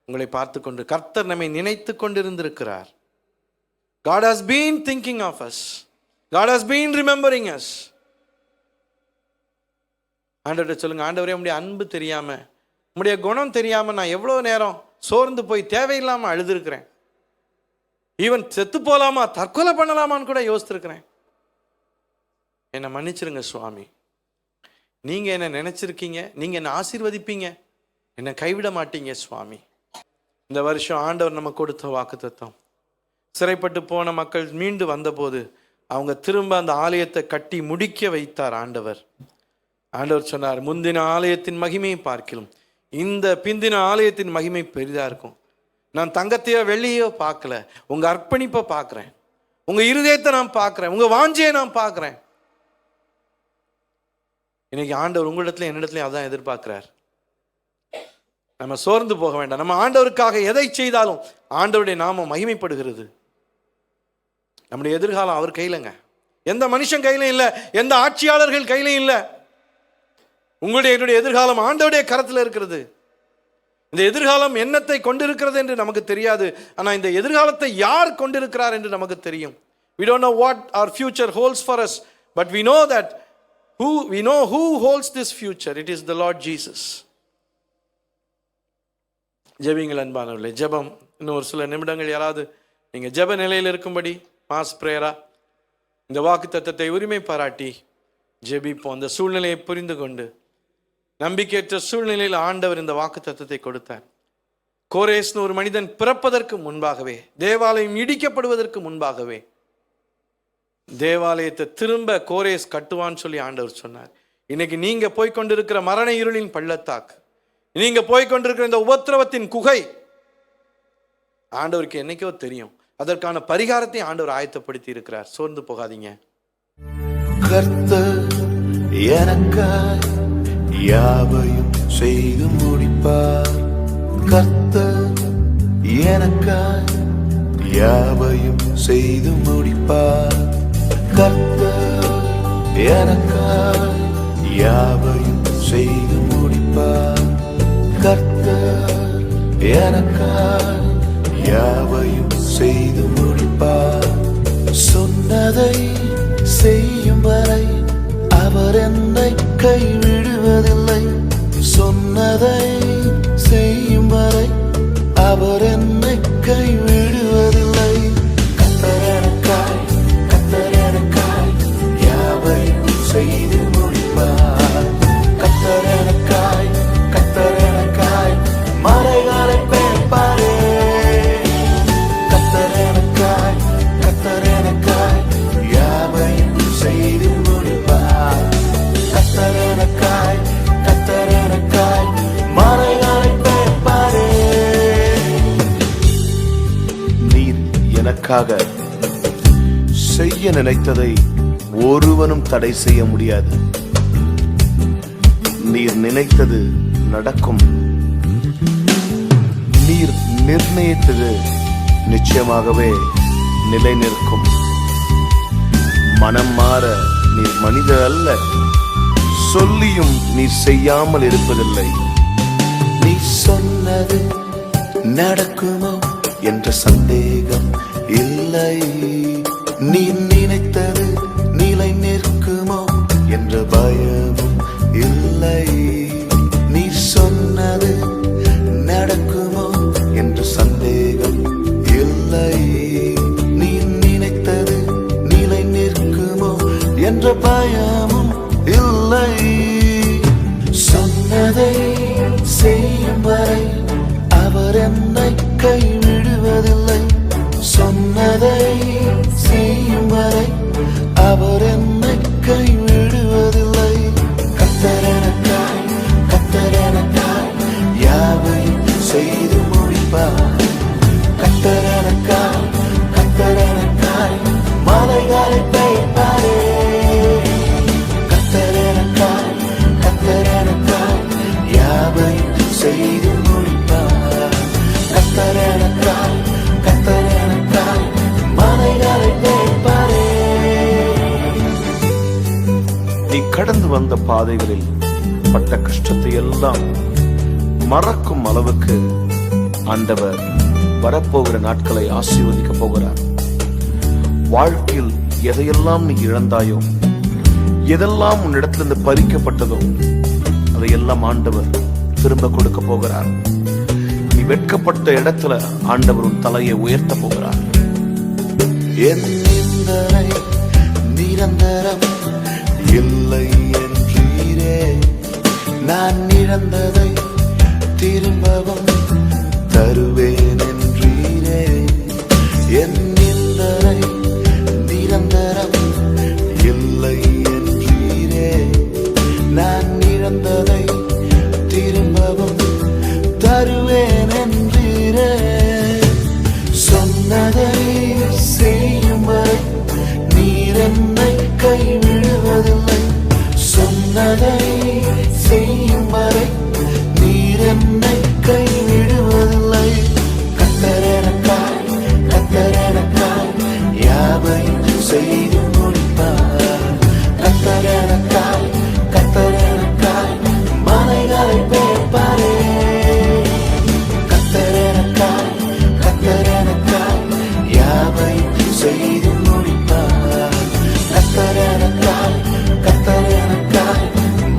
Speaker 1: உங்களை பார்த்து கொண்டு, கர்த்தர் நம்மை நினைத்து கொண்டிருந்திருக்கிறார். God has been thinking of us. God has been remembering us. ஆண்டவரே சொல்லுங்க, ஆண்டவரே உம்முடைய அன்பு தெரியாம, உம்முடைய குணம் தெரியாம நான் எவ்வளவு நேரம் சோர்ந்து போய் தேவையில்லாம அழுதுருக்கிறேன், ஈவன் செத்து போலாமா, தற்கொலை பண்ணலாமான்னு கூட யோசித்திருக்கிறேன். என்னை மன்னிச்சிருங்க சுவாமி, நீங்க என்ன நினைச்சிருக்கீங்க, நீங்க என்ன ஆசீர்வதிப்பீங்க, என்னை கைவிட மாட்டீங்க சுவாமி. இந்த வருஷம் ஆண்டவர் நம்ம கொடுத்த வாக்குத்தத்தம், சிறைப்பட்டு போன மக்கள் மீண்டு வந்தபோது அவங்க திரும்ப அந்த ஆலயத்தை கட்டி முடிக்க வைத்தார் ஆண்டவர். ஆண்டவர் சொன்னார், முந்தின ஆலயத்தின் மகிமையை பார்க்கலாம், இந்த பிந்தின ஆலயத்தின் மகிமை பெரிதா இருக்கும். நான் தங்கத்தையோ வெள்ளியோ பார்க்கல, உங்க அர்ப்பணிப்பை பார்க்கிறேன், உங்க இருதயத்தை நான் பார்க்கிறேன், உங்க வாஞ்சியை நான் பார்க்கிறேன். இன்னைக்கு ஆண்டவர் உங்களிடத்துல என்னிடத்துலயும் அதான் எதிர்பார்க்கிறார். நம்ம சோர்ந்து போக வேண்டாம். நம்ம ஆண்டவருக்காக எதை செய்தாலும் ஆண்டவருடைய நாமம் மகிமைப்படுகிறது. நம்முடைய எதிர்காலம் அவர் கையிலங்க, எந்த மனுஷன் கையிலும் இல்லை, எந்த ஆட்சியாளர்கள் கையிலும் இல்லை. உங்களுடைய என்னுடைய எதிர்காலம் ஆண்டவருடைய கரத்தில் இருக்கிறது. இந்த எதிர்காலம் என்னத்தை கொண்டிருக்கிறது என்று நமக்கு தெரியாது, ஆனால் இந்த எதிர்காலத்தை யார் கொண்டிருக்கிறார் என்று நமக்கு தெரியும். We don't know what our future holds for us, but we know that who holds this future. It is the Lord Jesus. ஜெபிங்கள் அன்பானவர்களே. ஜெபம் இன்னும் ஒரு சில நிமிடங்கள் யாராவது நீங்க ஜெப நிலையில் இருக்கும்படி மாஸ் பிரேயரா இந்த வாக்கு தத்தத்தை உரிமை பாராட்டி ஜெபிப்போம். அந்த சூழ்நிலையை புரிந்து கொண்டு, நம்பிக்கையற்ற சூழ்நிலையில் ஆண்டவர் இந்த வாக்கு தத்தத்தை கொடுத்தார். கோரேஸ்னு ஒரு மனிதன் பிறப்பதற்கு முன்பாகவே, தேவாலயம் இடிக்கப்படுவதற்கு முன்பாகவே தேவாலயத்தை திரும்ப கோரேஸ் கட்டுவான்னு சொல்லி ஆண்டவர் சொன்னார். இன்னைக்கு நீங்க போய்கொண்டிருக்கிற மரண இருளின் பள்ளத்தாக்கு, நீங்க போய்கொண்டிருக்கிற இந்த உபத்திரவத்தின் குகை ஆண்டவருக்கு என்னைக்கோ தெரியும். அதற்கான பரிகாரத்தை ஆண்டவர் ஆயத்தப்படுத்தி இருக்கிறார். சோர்ந்து போகாதீங்க.
Speaker 2: கர்த்தர் எனக்காய் யாவையும் செய்து முடிப்பார். கர்த்தர் எனக்காய் யாவையும் செய்து முடிப்பார். கர்த்தர் எனக்காய் யாவையும் செய்து முடிப்பார். கர்த்தர் எனக்காய் யாவையும் செய்து முடிப்பார். சொன்னதை செய்யும் வரை அவர் என்னை கைவிடுவதில்லை. சொன்னதை செய்யும் வரை அவர் என்னை கைவிடுவதில்லை. கர்த்தர் எனக்காய் யாவையும் செய்து முடிப்பார். கர்த்தர் எனக்காய் மறைகளை பெயர்ப்பாரே. கர்த்தர் எனக்காய் யாவையும் செய்து முடிப்பார். கர்த்தர் எனக்காய் மறைகளை பெயர்ப்பாரே. நீர் எனக்காக செய்ய நினைத்ததை ஒருவனும் தடை செய்ய முடியாது. நீர் நினைத்தது நடக்கும். நீர் நிர்ணயித்தது நிச்சயமாகவே நிலை நிற்கும். மனம் மாற நீர் மனிதர் அல்ல, சொல்லியும் நீர் செய்யாமல் இருப்பதில்லை. நீ சொன்னது நடக்குமோ என்ற சந்தேகம் இல்லை. நீ நினைத்தது நிலை நிற்குமோ என்ற பயமும் இல்லை. நீ சொன்னது நடக்குமோ என்று சந்தேகம் இல்லை. நீ நினைத்தது நிலை நிற்குமோ என்ற பயமும் இல்லை. சொன்னதை செய்யும் வரை அவர் என்னை கைவிடுவதில்லை. சொன்னதை செய்யும் வரை செய்து முடிப்பார். கர்த்தர் எனக்காய், கர்த்தர் எனக்காய் மலைகளை மேய்ப்பாரே. நீ கடந்து வந்த பாதைகளில் பட்ட கஷ்டத்தை எல்லாம் மறக்கும் அளவுக்கு ஆண்டவர் வரப்போகிற நாட்களை ஆசீர்வதிக்க போகிறார். வாழ்க்கையில் எதையெல்லாம் நீ இழந்தாயோ, எதெல்லாம் உன்னிடத்திலிருந்து பறிக்கப்பட்டதோ, அதையெல்லாம் ஆண்டவர் திரும்ப கொடுக்க போகிறார். நீ வெட்கப்பட்ட இடத்துல ஆண்டவர் உன் தலையை உயர்த்த போகிறார். என் நிந்தனை நிரந்தரம் இல்லை என்றீரே, நான் இழந்ததை திரும்பவும் தருவேன் என்றீரே. என் நிந்தனை நிரந்தரம் இல்லை என்றீரே, நான் இழந்ததை திரும்பவும் தருவேன் என்றீரே. சொன்னதை செய்யும் வரை நீர் என்னை கைவிடுவதில்லை. சொன்னதை செய்யும் வரை நீர் என்னை கைவிடுவதில்லை. கர்த்தர் எனக்காய், கர்த்தர் எனக்காய் யாவையும் செய்து முடிப்பார். கர்த்தர் எனக்காய், கர்த்தர் எனக்காய் மலைகளை மேய்ப்பாரே. கர்த்தர் எனக்காய், கர்த்தர் எனக்காய் யாவையும் செய்து முடிப்பார். கர்த்தர் எனக்காய், கர்த்தர் எனக்காய்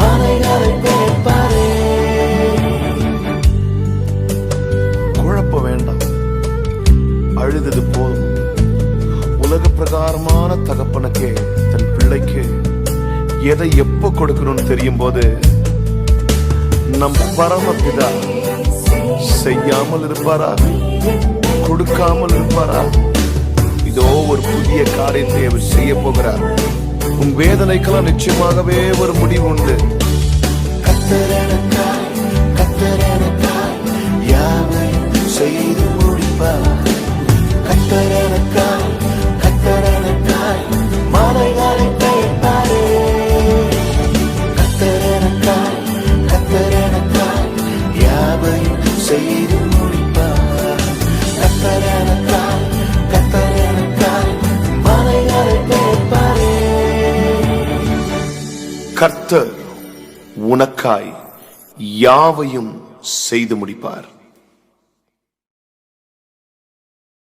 Speaker 2: மலைகளை மேய்ப்பாரே. குழப்ப வேண்டாம், அழுதது போதும். உலக பிரகாரமான தகப்பனுக்கே தன் பிள்ளைக்கு எதை எப்ப கொடுக்கணும்னு தெரியும் போது நம் பரமபிதா செய்யாமல் இருப்பாரா? கொடுக்காமல் இருப்பாரா? இதோ ஒரு புதிய காரியத்தை அவர் செய்ய போகிறார். உன் வேதனைக்கெல்லாம் நிச்சயமாகவே ஒரு முடிவு உண்டு. கர்த்தர் எனக்காய், கர்த்தர் எனக்காய் யாவையும் செய்து முடிப்பார். கர்த்தர் எனக்காய், கர்த்தர் எனக்காய் மலைகளை மேய்ப்பாரே. கர்த்தர் எனக்காய், கர்த்தர் எனக்காய் யாவையும் செய்து முடிப்பார். கர்த்தர் எனக்காய், கர்த்தர் எனக்காய் மலைகளை மேய்ப்பாரே. கர்த்தர் உனக்காய் யாவையும் செய்து முடிப்பார்.